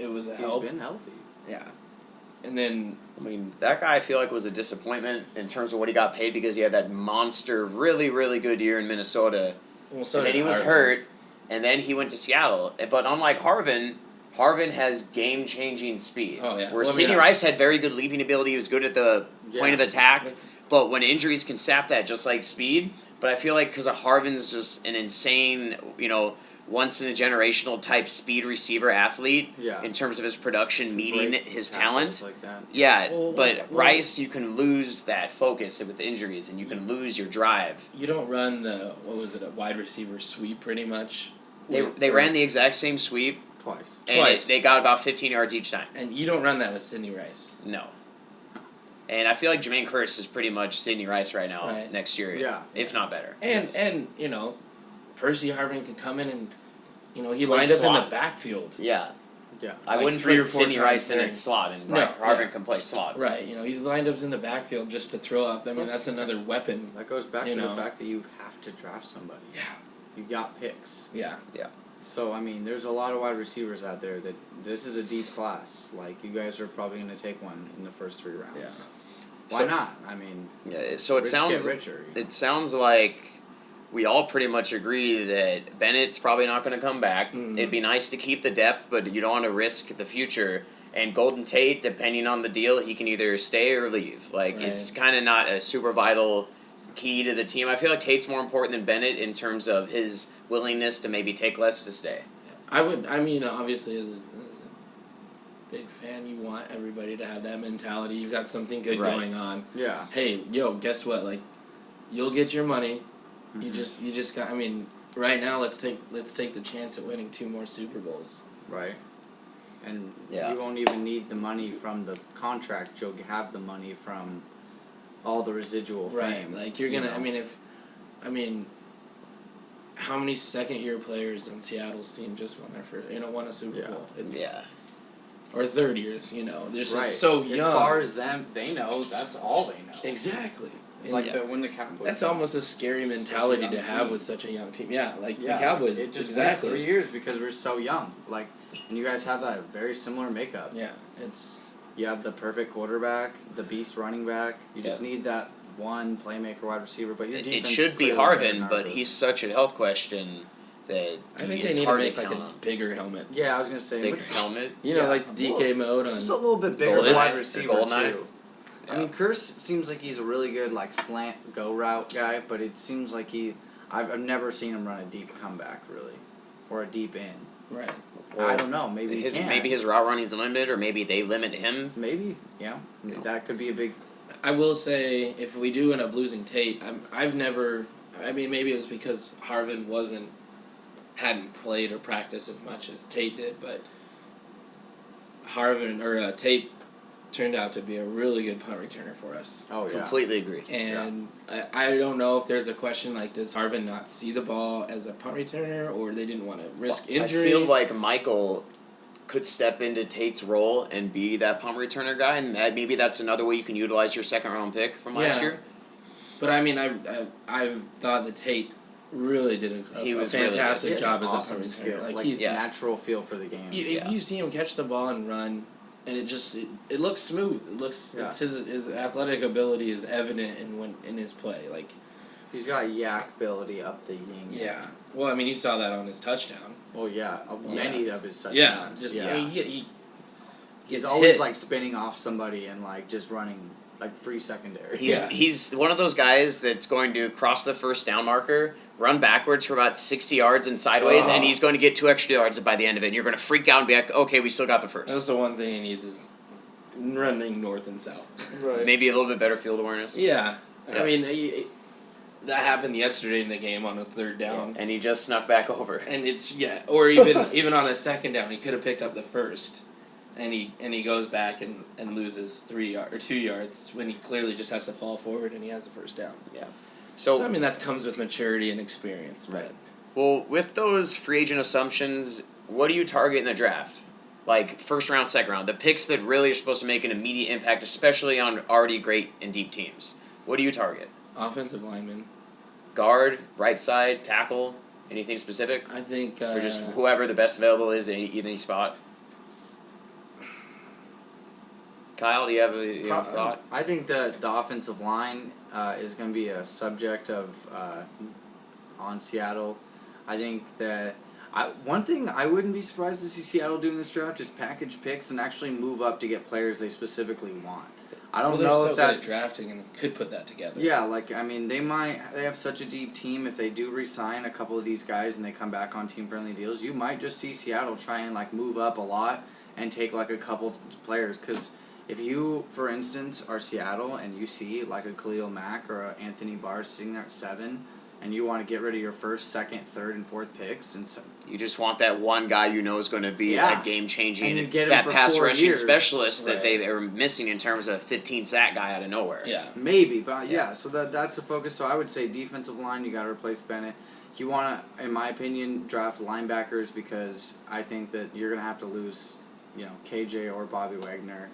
was a help. He's been healthy. Yeah, and then I mean, that guy I feel like was a disappointment in terms of what he got paid because he had that monster, really, really good year in Minnesota. well, so And then did he was Harvin. hurt, and then he went to Seattle. But unlike Harvin has game-changing speed. Oh, yeah. Where Well, I mean, Sidney Rice had very good leaping ability. He was good at the point of attack. But when injuries can sap that, just like speed. But I feel like because of Harvin's just an insane, once-in-a-generational type speed receiver athlete Yeah. in terms of his production meeting Break his tackles talent. like that. Yeah, Well, but well- Rice, you can lose that focus with injuries, and you can lose your drive. You don't run a wide receiver sweep pretty much. They ran the exact same sweep, Twice. and Twice. they got about 15 yards each time. and you don't run that with Sidney Rice. No. And I feel like Jermaine Kearse is pretty much Sidney Rice right now Right. next year, Yeah. if not better. And Percy Harvin can come in and he Play lined up in slot. the backfield. Yeah, Yeah. I Like wouldn't 3 or put 4 Sidney times Rice in during- at slot, and No, Harvin yeah. can play slot. Right, he's lined up in the backfield just to throw up. I mean, Plus- that's another weapon. That goes back You to know. the fact that you have to draft somebody. Yeah. You got picks. Yeah. So, I mean, there's a lot of wide receivers out there that this is a deep class. Like, you guys are probably going to take one in the first 3 rounds. Yeah. Why So- not? I mean, Yeah, so it rich sounds get richer. You know? it sounds like we all pretty much agree that Bennett's probably not going to come back. Mhm. It'd be nice to keep the depth, but you don't want to risk the future. And Golden Tate, depending on the deal, he can either stay or leave. Like, it's kind of not a super vital key to the team. I feel like Tate's more important than Bennett in terms of his willingness to maybe take less to stay. Obviously, as a big fan, you want everybody to have that mentality. You've got something good Right. going on. Yeah. Hey, guess what? Like, you'll get your money. You just got. I mean, right now, let's take the chance at winning 2 more Super Bowls. Right. And Yeah. you won't even need the money from the contract. You'll have the money from all the residual fame. Like you're gonna. know. How many second-year players on Seattle's team just won their first? Won a Super Yeah. Bowl. It's, Yeah. Or third years. They're Right. so young. As far as them, they know that's all they know. Exactly. It's like when the Cowboys. That's almost a scary mentality young to have team. with such a young team. Yeah, like Yeah, the Cowboys. It just exactly. went 3 years because we're so young. Like, and you guys have that very similar makeup. Yeah, it's You have the perfect quarterback, the beast running back. You just Yeah. need that one playmaker wide receiver. But your It defense should be clearly better than Harvin, but ours. he's such a health question that I think they it's need to hard make like count a on. bigger helmet. Yeah, I was gonna say. Big but helmet. Yeah. Like the DK mode on. just a little bit bigger Bullets. wide The receiver Goldeneye. too. Yeah. I mean, Kearse seems like he's a really good slant go route guy, but it seems like I've never seen him run a deep comeback really, or a deep in. Right. I don't know. Maybe he can. Maybe his route running's limited, or maybe they limit him. Maybe that could be a big. I will say, if we do end up losing Tate, I've never. I mean, maybe it was because Harvin hadn't played or practiced as much as Tate did, but Tate turned out to be a really good punt returner for us. Oh yeah. Completely agree. And I don't know if there's a question like, does Harvin not see the ball as a punt returner, or they didn't want to risk injury? I feel like Michael could step into Tate's role and be that punt returner guy, and maybe that's another way you can utilize your 2nd-round pick from last year. But I mean, I've thought that Tate really did a He was fantastic He has job as a awesome punt skill, returner. like natural feel for the game. You see him catch the ball and run, and it looks smooth. It looks his athletic ability is evident in his play. Like He's got yak ability up the yin. yeah. Well, I mean, you saw that on his touchdown. Well, yeah, many of his touchdowns. Yeah, just he he's gets always hit. spinning off somebody and just running free secondary. He's one of those guys that's going to cross the first down marker, run backwards for about 60 yards and sideways, and he's going to get 2 extra yards by the end of it. And you're going to freak out and be like, okay, we still got the first. That's the one thing he needs is running north and south. Right. Maybe a little bit better field awareness. Yeah. Yeah. I mean, that happened yesterday in the game on a 3rd down. And he just snuck back over. And it's or even on a 2nd down, he could have picked up the first. and he goes back and loses 2 yards when he clearly just has to fall forward and he has the first down. Yeah. So I mean that comes with maturity and experience, Right. but Well, with those free agent assumptions, what do you target in the draft? Like first round, second round, the picks that really are supposed to make an immediate impact, especially on already great and deep teams. What do you target? offensive lineman. Guard, right side, tackle, anything specific, I think or just whoever the best available is at any spot? Kyle, do you have a thought? I think that the offensive line is going to be a subject of on Seattle. I think that one thing I wouldn't be surprised to see Seattle do in this draft is package picks and actually move up to get players they specifically want. I don't know if that's drafting and could put that together. Yeah, like I mean, they have such a deep team. If they do re-sign a couple of these guys and they come back on team-friendly deals, you might just see Seattle try and like move up a lot and take like a couple players. Because if you, for instance, are Seattle and you see like a Khalil Mack or a Anthony Barr sitting there at 7, and you want to get rid of your first, second, third, and fourth picks, and so You just want that one guy you know is going to be Yeah. a game-changing, And you get him that for pass 4 rushing years. specialist that Right. they are missing in terms of a 15-sack guy out of nowhere. Yeah. maybe, but yeah, so that's a focus. So I would say defensive line, you got to replace Bennett. You want to, in my opinion, draft linebackers because I think that you're going to have to lose, KJ or Bobby Wagner.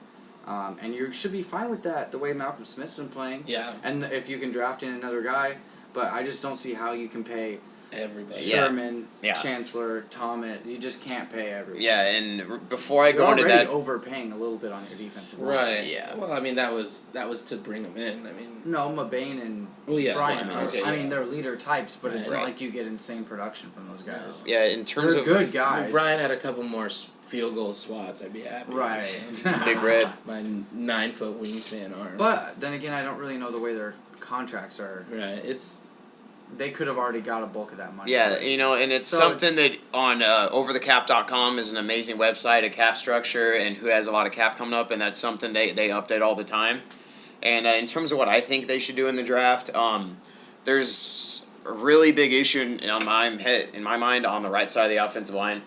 And you should be fine with that, the way Malcolm Smith's been playing. Yeah. And if you can draft in another guy, but I just don't see how you can pay Everybody. Sherman, Yeah. Chancellor, Thomas. You just can't pay everyone. Yeah, and before I You're go into already that, overpaying a little bit on your defensive line. Right. Yeah. Well, I mean that was to bring him in. I mean. No, Mabane and Well, yeah. Brian. fine, Are, okay, I yeah. mean, they're leader types, but it's Right. not like you get insane production from those guys. yeah, in terms They're of good guys. If Brian had a couple more field goal swats, I'd be happy. Right. Big Red. My 9-foot wingspan arms. But then again, I don't really know the way their contracts are. right, it's They could have already got a bulk of that money. Yeah, and it's So something that on overthecap.com is an amazing website, a cap structure, and who has a lot of cap coming up, and that's something they update all the time. And in terms of what I think they should do in the draft, there's a really big issue in my mind on the right side of the offensive line,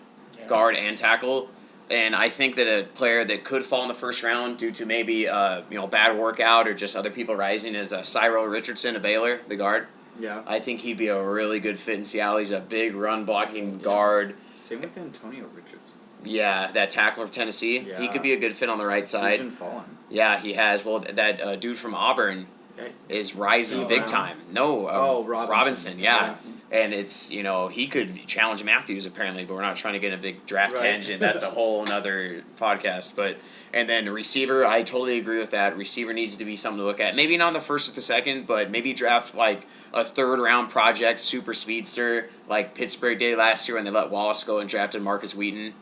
guard and tackle. And I think that a player that could fall in the first round due to maybe bad workout or just other people rising is Cyril Richardson of Baylor, the guard. Yeah. I think he'd be a really good fit in Seattle. He's a big run blocking guard. Same with Antonio Richardson. Yeah, that tackler of Tennessee. He Yeah. could be a good fit on the right He's side. been falling. Yeah, he has. Well, that dude from Auburn is rising Oh, big Brown? time. No, Robinson. yeah. And it's, he could challenge Matthews apparently, but we're not trying to get a big draft Right. tangent. That's a whole another podcast. And then receiver, I totally agree with that. Receiver needs to be something to look at. Maybe not the first or the second, but maybe draft like a 3rd-round project super speedster like Pittsburgh did last year when they let Wallace go and drafted Marcus Wheaton.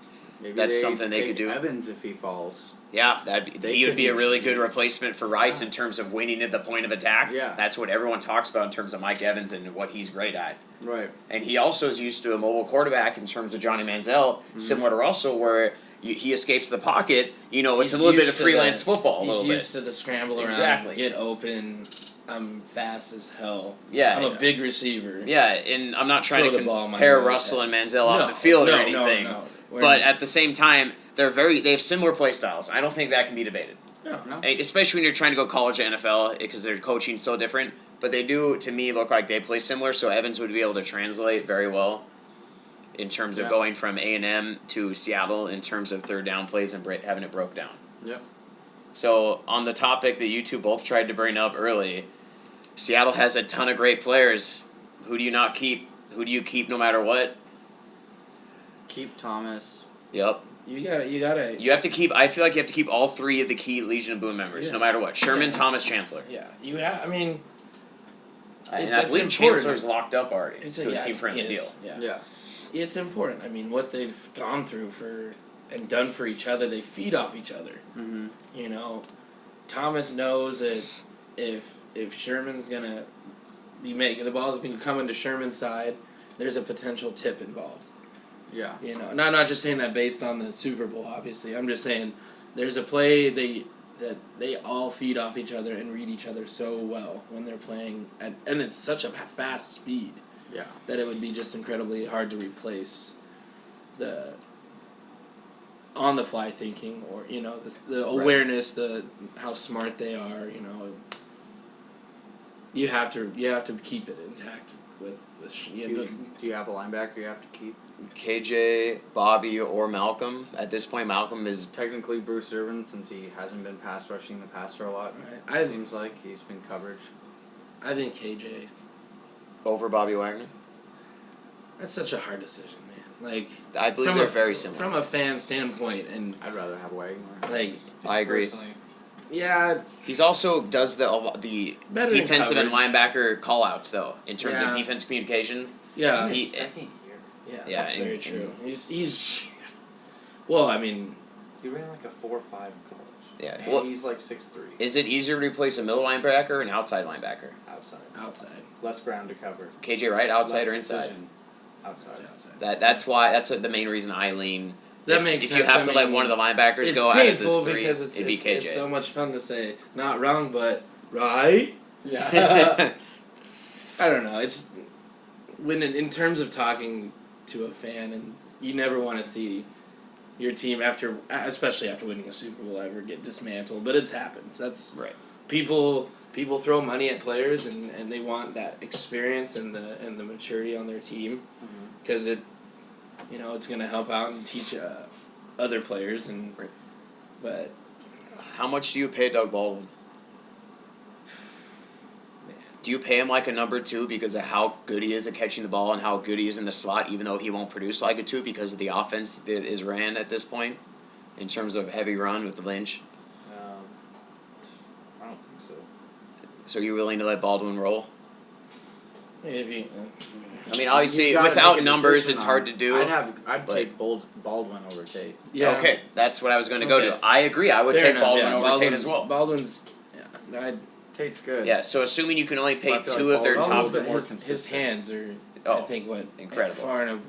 Maybe That's something they could do. Evans if he falls. Yeah, They he would could be a be- really good replacement for Rice in terms of winning at the point of attack. Yeah. That's what everyone talks about in terms of Mike Evans and what he's great at. Right. And he also is used to a mobile quarterback in terms of Johnny Manziel, similar to Russell, where he escapes the pocket. It's a little bit of freelance football. He's used to the scramble around, Exactly. get open. I'm fast as hell. Yeah. I'm a big receiver. Yeah, and I'm not trying Throw to the ball my compare way. Russell and Manziel off No, the field or no, anything. No. But at the same time, they have similar play styles. I don't think that can be debated. No. Especially when you're trying to go college to NFL because their coaching so different. But they do, to me, look like they play similar. So Evans would be able to translate very well in terms of going from A&M to Seattle in terms of 3rd down plays and having it broke down. Yep. So on the topic that you two both tried to bring up early, Seattle has a ton of great players. Who do you not keep? Who do you keep no matter what? Keep Thomas. Yep. You gotta. You have to keep. I feel like you have to keep all 3 of the key Legion of Boom members, no matter what. Sherman, Thomas, Chancellor. Yeah, you have. I mean, And I that's believe important. Chancellor's locked up already It's to a team-friendly he deal. is, Yeah. Yeah. It's important. I mean, what they've gone through and done for each other, they feed off each other. Mm-hmm. Thomas knows that if Sherman's gonna be making the ball's been coming to Sherman's side, there's a potential tip involved. Yeah. And I'm not just saying that based on the Super Bowl. Obviously, I'm just saying there's a play that they all feed off each other and read each other so well when they're playing, and it's such a fast speed. Yeah. That it would be just incredibly hard to replace on the fly thinking, or the Right. awareness, the how smart they are. You have to keep it intact with Do you have a linebacker you have to keep? KJ, Bobby, or Malcolm. At this point, Malcolm is Technically, Bruce Irvin, since he hasn't been pass rushing the passer a lot. Right. It seems like he's been coverage. I think KJ. over Bobby Wagner. That's such a hard decision, man. Like I believe from they're a, very similar. from a fan standpoint, and I'd rather have Wagner. like I agree. Personally. yeah, He's also does the better in defensive and coverage. linebacker call-outs, though, in terms of Yeah. defense communications. Yeah, In his He- second year. yeah, Yeah, that's and- very true. He's well, I mean, He ran like a 4.5 in college. Yeah. And Well, he's like 6'3". is it easier to replace a middle linebacker or an outside linebacker? Outside. Less ground to cover. KJ Wright, outside Less or inside? decision. Outside. That's the main reason I lean. That if, makes if sense. you have I to mean, let one of the linebackers it's go out of painful those three, because it's it'd be KJ. it's so much fun to say not wrong, but right. Yeah. I don't know. It's when in terms of talking to a fan, and you never want to see your team especially after winning a Super Bowl, ever get dismantled. But it happens. That's Right. People throw money at players, and they want that experience and the maturity on their team because it's going to help out and teach other players Right. but How much do you pay Doug Baldwin? man, Do you pay him like a number two because of how good he is at catching the ball and how good he is in the slot, even though he won't produce like a two because of the offense that is ran at this point, in terms of heavy run with Lynch? I don't think so. So you're willing to let Baldwin roll? if you I mean, obviously, You gotta without make a numbers, decision it's on hard it. to do. I'd but- take Baldwin over Tate. yeah, Okay, that's what I was going to go Okay. to. I agree. I would fair take enough, Baldwin yeah. over Tate as well. Baldwin's Tate's good. Yeah, so assuming you can only pay I feel two like of their Baldwin's top. Baldwin's, bit more his consistent. hands are Oh, I think incredible. far and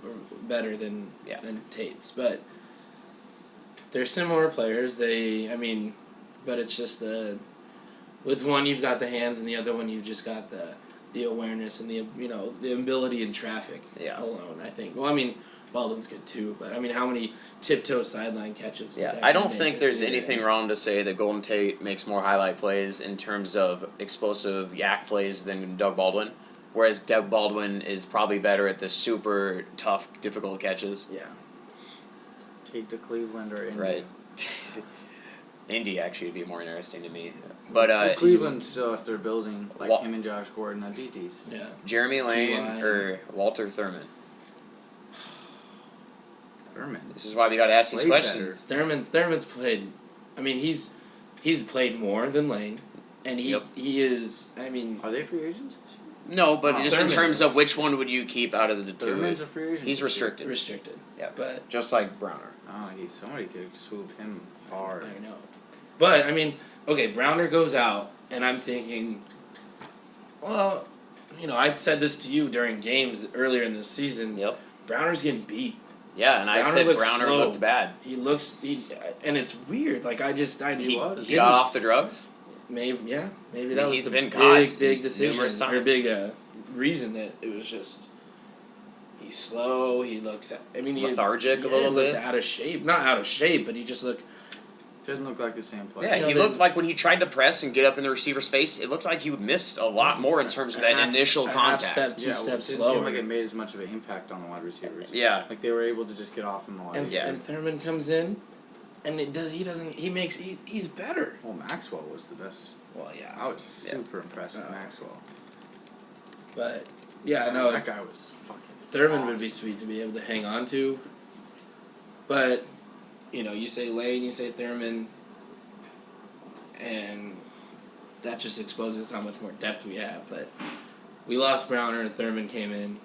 better than Yeah. than Tate's, but they're similar players. But it's just with one you've got the hands and the other one you've just got the awareness and the ability in traffic alone. I think. Well, I mean, Baldwin's good too, but I mean, how many tiptoe sideline catches? Did Yeah, that I guy don't make think this there's year? anything wrong to say that Golden Tate makes more highlight plays in terms of explosive yak plays than Doug Baldwin, whereas Doug Baldwin is probably better at the super tough, difficult catches. Yeah. Tate to Cleveland or Indy. Right. Indy actually would be more interesting to me. But Well, Cleveland still, if they're building like Wa- him and Josh Gordon, that'd be decent. Yeah. Jeremy Lane T.Y. or Walter Thurman? Thurman. This is why we got to ask these Played questions. Thurman's played. I mean, he's played more than Lane, and Yep. he is. I mean, Are they free agents? No, but Oh, just in Thurman terms is. of which one would you keep out of the two? Thurman's a free agent. He's restricted. restricted. Yeah. But Just like Browner. Oh, somebody could swoop him hard. I know. But I mean, okay, Browner goes out, and I'm thinking, well, I said this to you during games earlier in the season. Yep. Browner's getting beat. Yeah, and I Browner said looks Browner slow. looked bad. and it's weird. Like He was. He didn't got off the drugs. maybe I that mean, was he's the been caught big decision numerous or times. big reason that it was just he's slow. He looks. Lethargic a he little looked bit. out of shape. Not out of shape, but he just looked. Didn't look like the same player. Yeah, You know, he they- looked like when he tried to press and get up in the receiver's face, it looked like he missed a lot more in terms of that initial a contact. half step, two Yeah, steps it didn't slower. seem like it made as much of an impact on the wide receivers. Yeah. Like they were able to just get off from the wide and, receivers. and Thurman comes in, and he's better. Well, Maxwell was the best. Well, yeah, I was super impressed with Maxwell. but yeah, no, that guy was fucking. Thurman awesome. would be sweet to be able to hang on to. But you say Lane, you say Thurman, and that just exposes how much more depth we have. But we lost Browner and Thurman came in.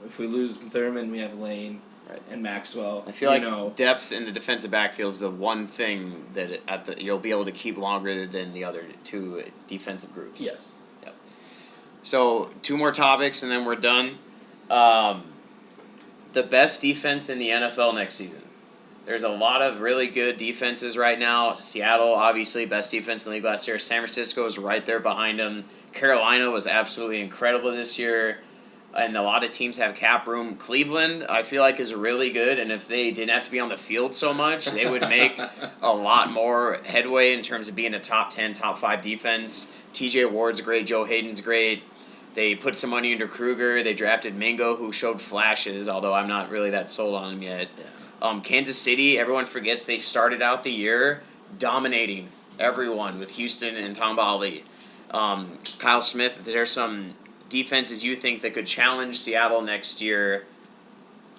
If we lose Thurman, we have Lane Right. and Maxwell. I feel like depth in the defensive backfield is the one thing that you'll be able to keep longer than the other two defensive groups. yes. So, two more topics and then we're done. The best defense in the NFL next season. There's a lot of really good defenses right now. Seattle, obviously, best defense in the league last year. San Francisco is right there behind them. Carolina was absolutely incredible this year. and a lot of teams have cap room. Cleveland, I feel like, is really good, and if they didn't have to be on the field so much, they would make a lot more headway in terms of being a top 10, top 5 defense. TJ Ward's great, Joe Hayden's great. They put some money into Kruger. They drafted Mingo, who showed flashes, although I'm not really that sold on him yet. Yeah. Kansas City, everyone forgets they started out the year dominating everyone with Houston and Tom Ali. Kyle Smith, there's some defenses you think that could challenge Seattle next year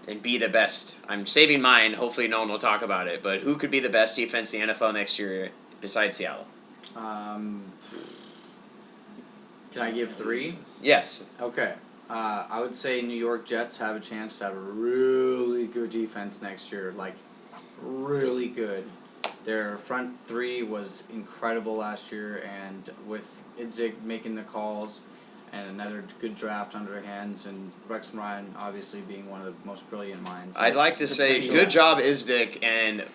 and be the best? I'm saving mine. Hopefully no one will talk about it. But who could be the best defense in the NFL next year besides Seattle? Can I give 3? Yes. Okay. I would say New York Jets have a chance to have a really good defense next year. Like, really good. Their front 3 was incredible last year, and with Idzik making the calls and another good draft under their hands, and Rex Ryan obviously being one of the most brilliant minds. I'd like to say good job, Idzik and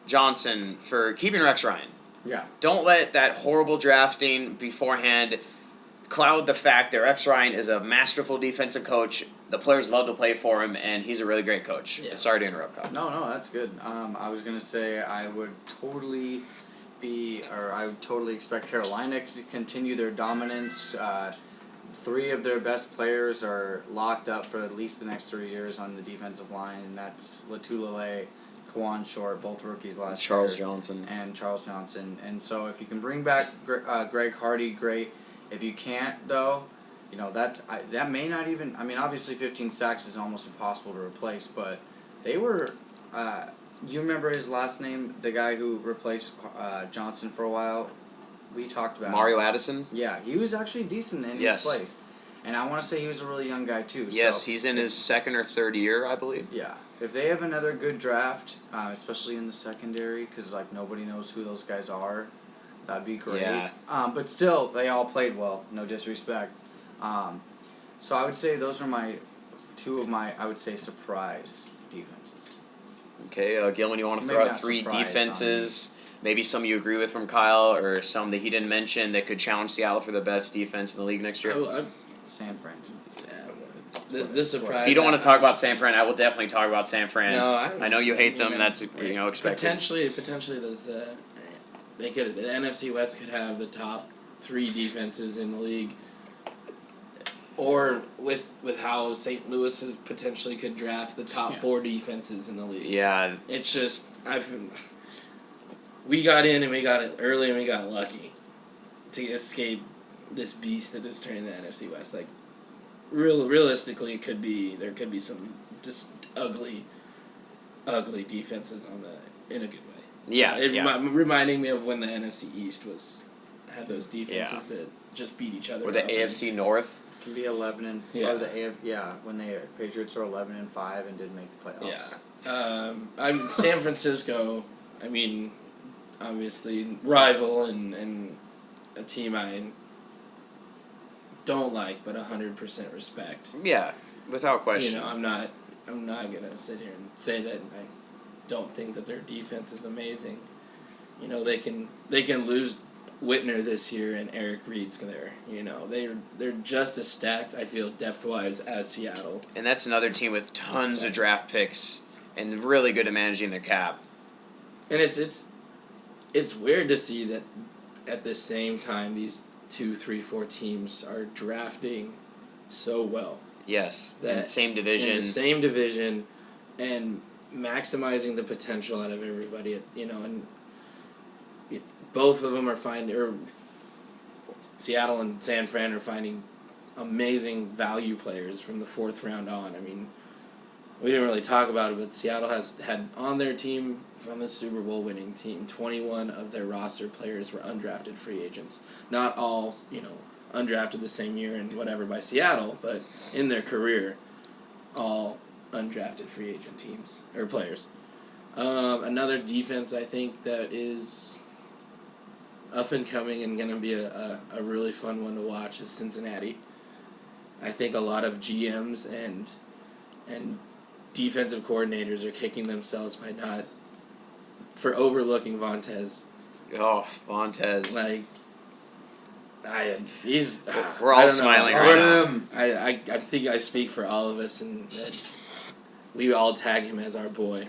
Johnson, for keeping Rex Ryan. Yeah. Don't let that horrible drafting beforehand cloud the fact that Rex Ryan is a masterful defensive coach. The players love to play for him, and he's a really great coach. Yeah. Sorry to interrupt, Kyle. No, that's good. I was going to say I would totally expect Carolina to continue their dominance. 3 of their best players are locked up for at least the next 3 years on the defensive line, and that's Latulele, Kawan Short, both rookies last year. Charles Johnson. And Charles Johnson. And so if you can bring back Greg Hardy, great. If you can't, though, that may not even... I mean, obviously 15 sacks is almost impossible to replace, but they were... you remember his last name? The guy who replaced Johnson for a while? We talked about Mario him. Addison? Yeah, he was actually decent in his place. And I want to say he was a really young guy, too. Yes, so, he's in his 2nd or 3rd year, I believe. Yeah. If they have another good draft, especially in the secondary, because nobody knows who those guys are, that'd be great. Yeah. But still, they all played well. No disrespect. So I would say those are 2 of my, I would say, surprise defenses. Okay, Gilman, you want to Maybe throw out not 3 surprise defenses? Maybe some you agree with from Kyle, or some that he didn't mention that could challenge Seattle for the best defense in the league next year? San Fran. This surprise. If you don't want to talk about San Fran, I will definitely talk about San Fran. No, I know you hate them. That's expected. Potentially, there's the NFC West could have the top 3 defenses in the league, or with how St. Louis is potentially could draft the top 4 defenses in the league. Yeah, it's just we got in and we got it early and we got lucky to escape this beast that is turning the NFC West. Like, realistically, there could be some just ugly defenses in a good way. Yeah, reminding me of when the NFC East had those defenses that just beat each other. Or the AFC North. Can be 11 and when the Patriots are 11 and 5 and didn't make the playoffs. Yeah. San Francisco. I mean, obviously rival and a team I don't like, but 100% respect. Yeah, without question. I'm not gonna sit here and say that I don't think that their defense is amazing. They can lose Whitner this year and Eric Reed's there. They're just as stacked, I feel, depth-wise as Seattle. And that's another team with tons of draft picks and really good at managing their cap. And it's weird to see that at the same time these 2, 3, 4 teams are drafting so well. Yes, in the same division. In the same division, and maximizing the potential out of everybody. And both of them are Seattle and San Fran are finding amazing value players from the 4th round on. I mean, we didn't really talk about it, but Seattle has had on their team, from the Super Bowl winning team, 21 of their roster players were undrafted free agents. Not all, undrafted the same year and whatever by Seattle, but in their career, all undrafted free agent teams or players. Another defense I think that is up and coming and going to be a really fun one to watch is Cincinnati. I think a lot of GMs and defensive coordinators are kicking themselves for overlooking Vontaze. Oh, Vontaze. Like, We're all smiling right now. I think I speak for all of us, and that we all tag him as our boy.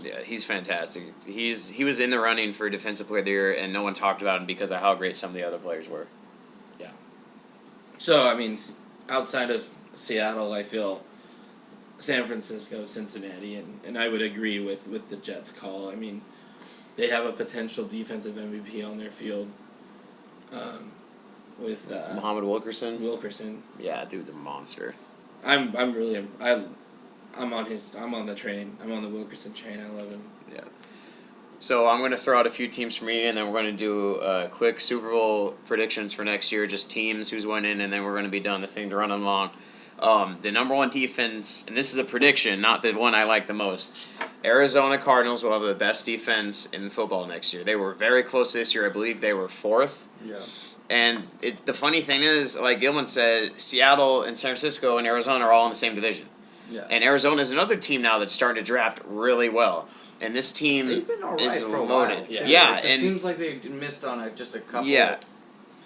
Yeah, he's fantastic. He was in the running for Defensive Player of the Year, and no one talked about him because of how great some of the other players were. Yeah. So, I mean, outside of Seattle, I feel San Francisco, Cincinnati, and I would agree with the Jets' call. I mean, they have a potential defensive MVP on their field with Muhammad Wilkerson. Yeah, dude's a monster. I'm on the train. I'm on the Wilkerson train. I love him. Yeah. So I'm going to throw out a few teams for me, and then we're going to do quick Super Bowl predictions for next year, just teams, who's winning, and then we're going to be done. This thing's running long. The number one defense, and this is a prediction, not the one I like the most. Arizona Cardinals will have the best defense in football next year. They were very close this year. I believe they were 4th. Yeah. And the funny thing is, like Gilman said, Seattle and San Francisco and Arizona are all in the same division. Yeah. And Arizona is another team now that's starting to draft really well. And this team They've been all right is for a loaded. while. Yeah, It and seems like they missed on just a couple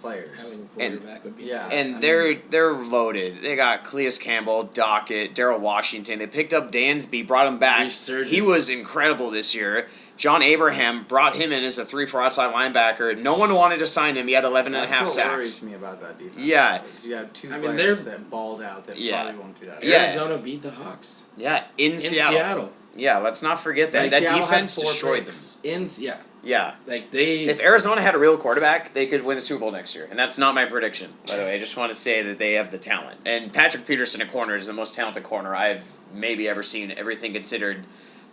players. Having a quarterback would be yeah. nice. and they're loaded. They got Cleus Campbell, Dockett, Darrell Washington. They picked up Dansby, brought him back. Resurgence. He was incredible this year. John Abraham brought him in as a 3-4 outside linebacker. No one wanted to sign him. He had 11 and a half That's what sacks. worries me about that defense. Yeah. You have two I mean, players that balled out that Yeah. probably won't do that. Yeah. Arizona beat the Hawks Yeah, in Seattle. Yeah, let's not forget that. Like, that Seattle defense had 4 destroyed picks. them. Yeah. Like they. If Arizona had a real quarterback, they could win the Super Bowl next year. And that's not my prediction, by the way. I just want to say that they have the talent. And Patrick Peterson at corner is the most talented corner I've maybe ever seen. Everything considered,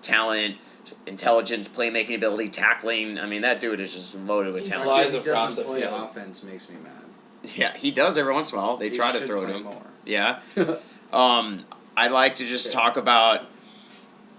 talent, intelligence, playmaking ability, tackling. I mean, that dude is just loaded with He talent. flies He across doesn't the play field. offense makes me mad. Yeah, he does every once in a while. They He try to should throw play to him. more. Yeah. I'd like to just talk about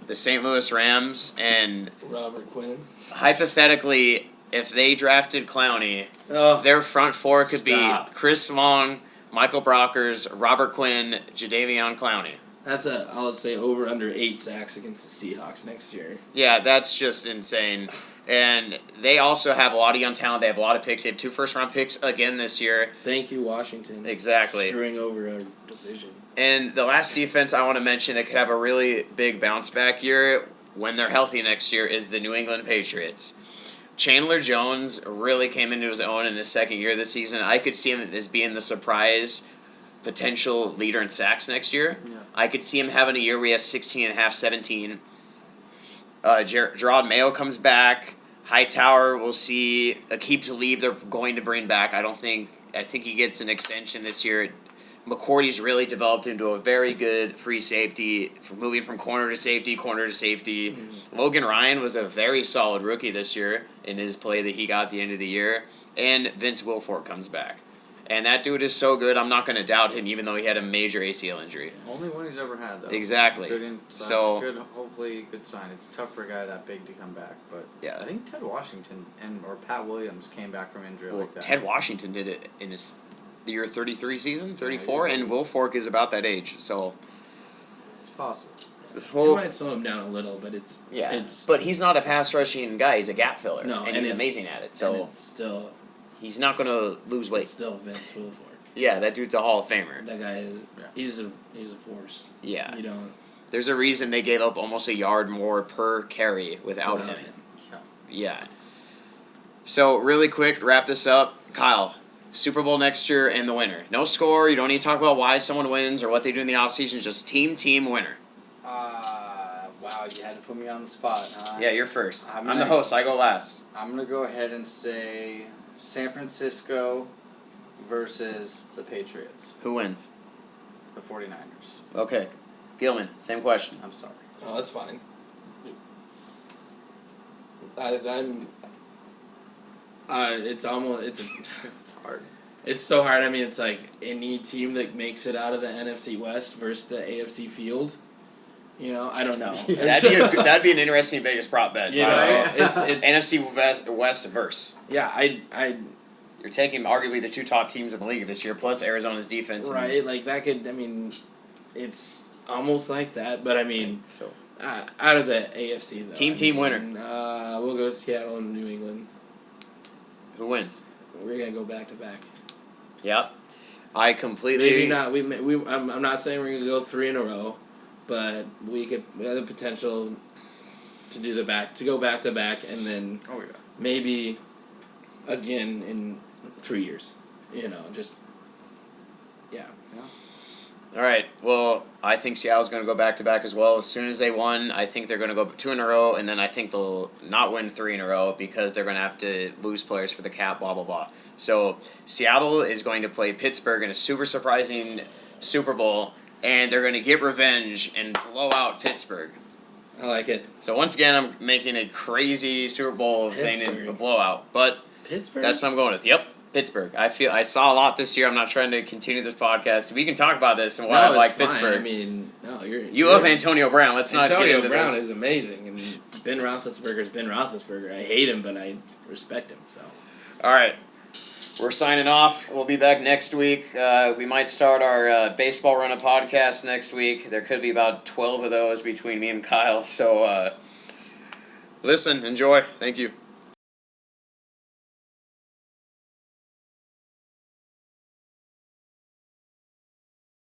the St. Louis Rams and Robert Quinn. hypothetically, if they drafted Clowney, Oh, their front four could Stop. be Chris Long, Michael Brockers, Robert Quinn, Jadeveon Clowney. that's I'll say over under 8 sacks against the Seahawks next year. Yeah, that's just insane. And they also have a lot of young talent. They have a lot of picks. They have 2 first-round picks again this year. Thank you, Washington. Exactly. Screwing over our division. And the last defense I want to mention that could have a really big bounce-back year when they're healthy next year is the New England Patriots. Chandler Jones really came into his own in his second year this season. I could see him as being the surprise potential leader in sacks next year. Yeah. I could see him having a year where he has 16.5, 17. Gerard Mayo comes back. Hightower, we'll see. Aqib Talib, they're going to bring back. I think he gets an extension this year. McCourty's really developed into a very good free safety, moving from corner to safety. Mm-hmm. Logan Ryan was a very solid rookie this year in his play that he got at the end of the year. And Vince Wilfork comes back. And that dude is so good, I'm not going to doubt him, even though he had a major ACL injury. Only one he's ever had, though. Exactly. So that's good. Hopefully, good sign. It's tough for a guy that big to come back, but Yeah. I think Ted Washington or Pat Williams came back from injury Well, like that. Ted Washington did it in the year 33 season, 34, Yeah, and Wilfork is about that age. So It's possible. this It whole might slow him down a little, but it's but he's not a pass rushing guy. He's a gap filler, No, and and he's it's- amazing at it. and So it's still he's not going to lose weight. still Vince Wilfork. Yeah, that dude's a Hall of Famer. That guy is he's a force. Yeah, You don't there's a reason they gave up almost a yard more per carry without him. Yeah. Yeah. So really quick, to wrap this up, Kyle. Super Bowl next year and the winner. No score. You don't need to talk about why someone wins or what they do in the offseason. Just team winner. Wow, you had to put me on the spot, huh? Yeah, you're first. I'm the gonna- host. I go last. I'm going to go ahead and say San Francisco versus the Patriots, Who wins? the 49ers. Okay. Gilman, same question. I'm sorry. Oh, that's fine. I'm. It's almost It's hard. it's so hard. I mean, it's like any team that makes it out of the NFC West versus the AFC field. You know, I don't know. That'd be an interesting biggest prop bet. You know, it's NFC West verse. yeah. I You're taking arguably the 2 top teams in the league this year, plus Arizona's defense. and- right like that could. I mean, it's almost like that, but I mean, So out of the AFC though. Team winner. We'll go Seattle and New England. who wins? we're gonna go back to back. Yep. I completely. Maybe not. I'm not saying we're gonna go 3 in a row, but we have the potential to go back to back, and then maybe again in 3 years. Just yeah. All right. Well, I think Seattle's going to go back to back as well. As soon as they won, I think they're going to go 2 in a row, and then I think they'll not win 3 in a row because they're going to have to lose players for the cap. Blah blah blah. So Seattle is going to play Pittsburgh in a super surprising Super Bowl, and they're going to get revenge and blow out Pittsburgh. I like it. So once again, I'm making a crazy Super Bowl thing in a blowout, but Pittsburgh. that's what I'm going with. Yep. Pittsburgh. I saw a lot this year. I'm not trying to continue this podcast. We can talk about this and why I like fine. Pittsburgh. I mean, no, you love Antonio Brown. Let's not get into Antonio Brown this. is amazing, and Ben Roethlisberger's Ben Roethlisberger. I hate him, but I respect him. So, all right, we're signing off. We'll be back next week. We might start our baseball run of podcast next week. There could be about 12 of those between me and Kyle. So, listen, enjoy. Thank you.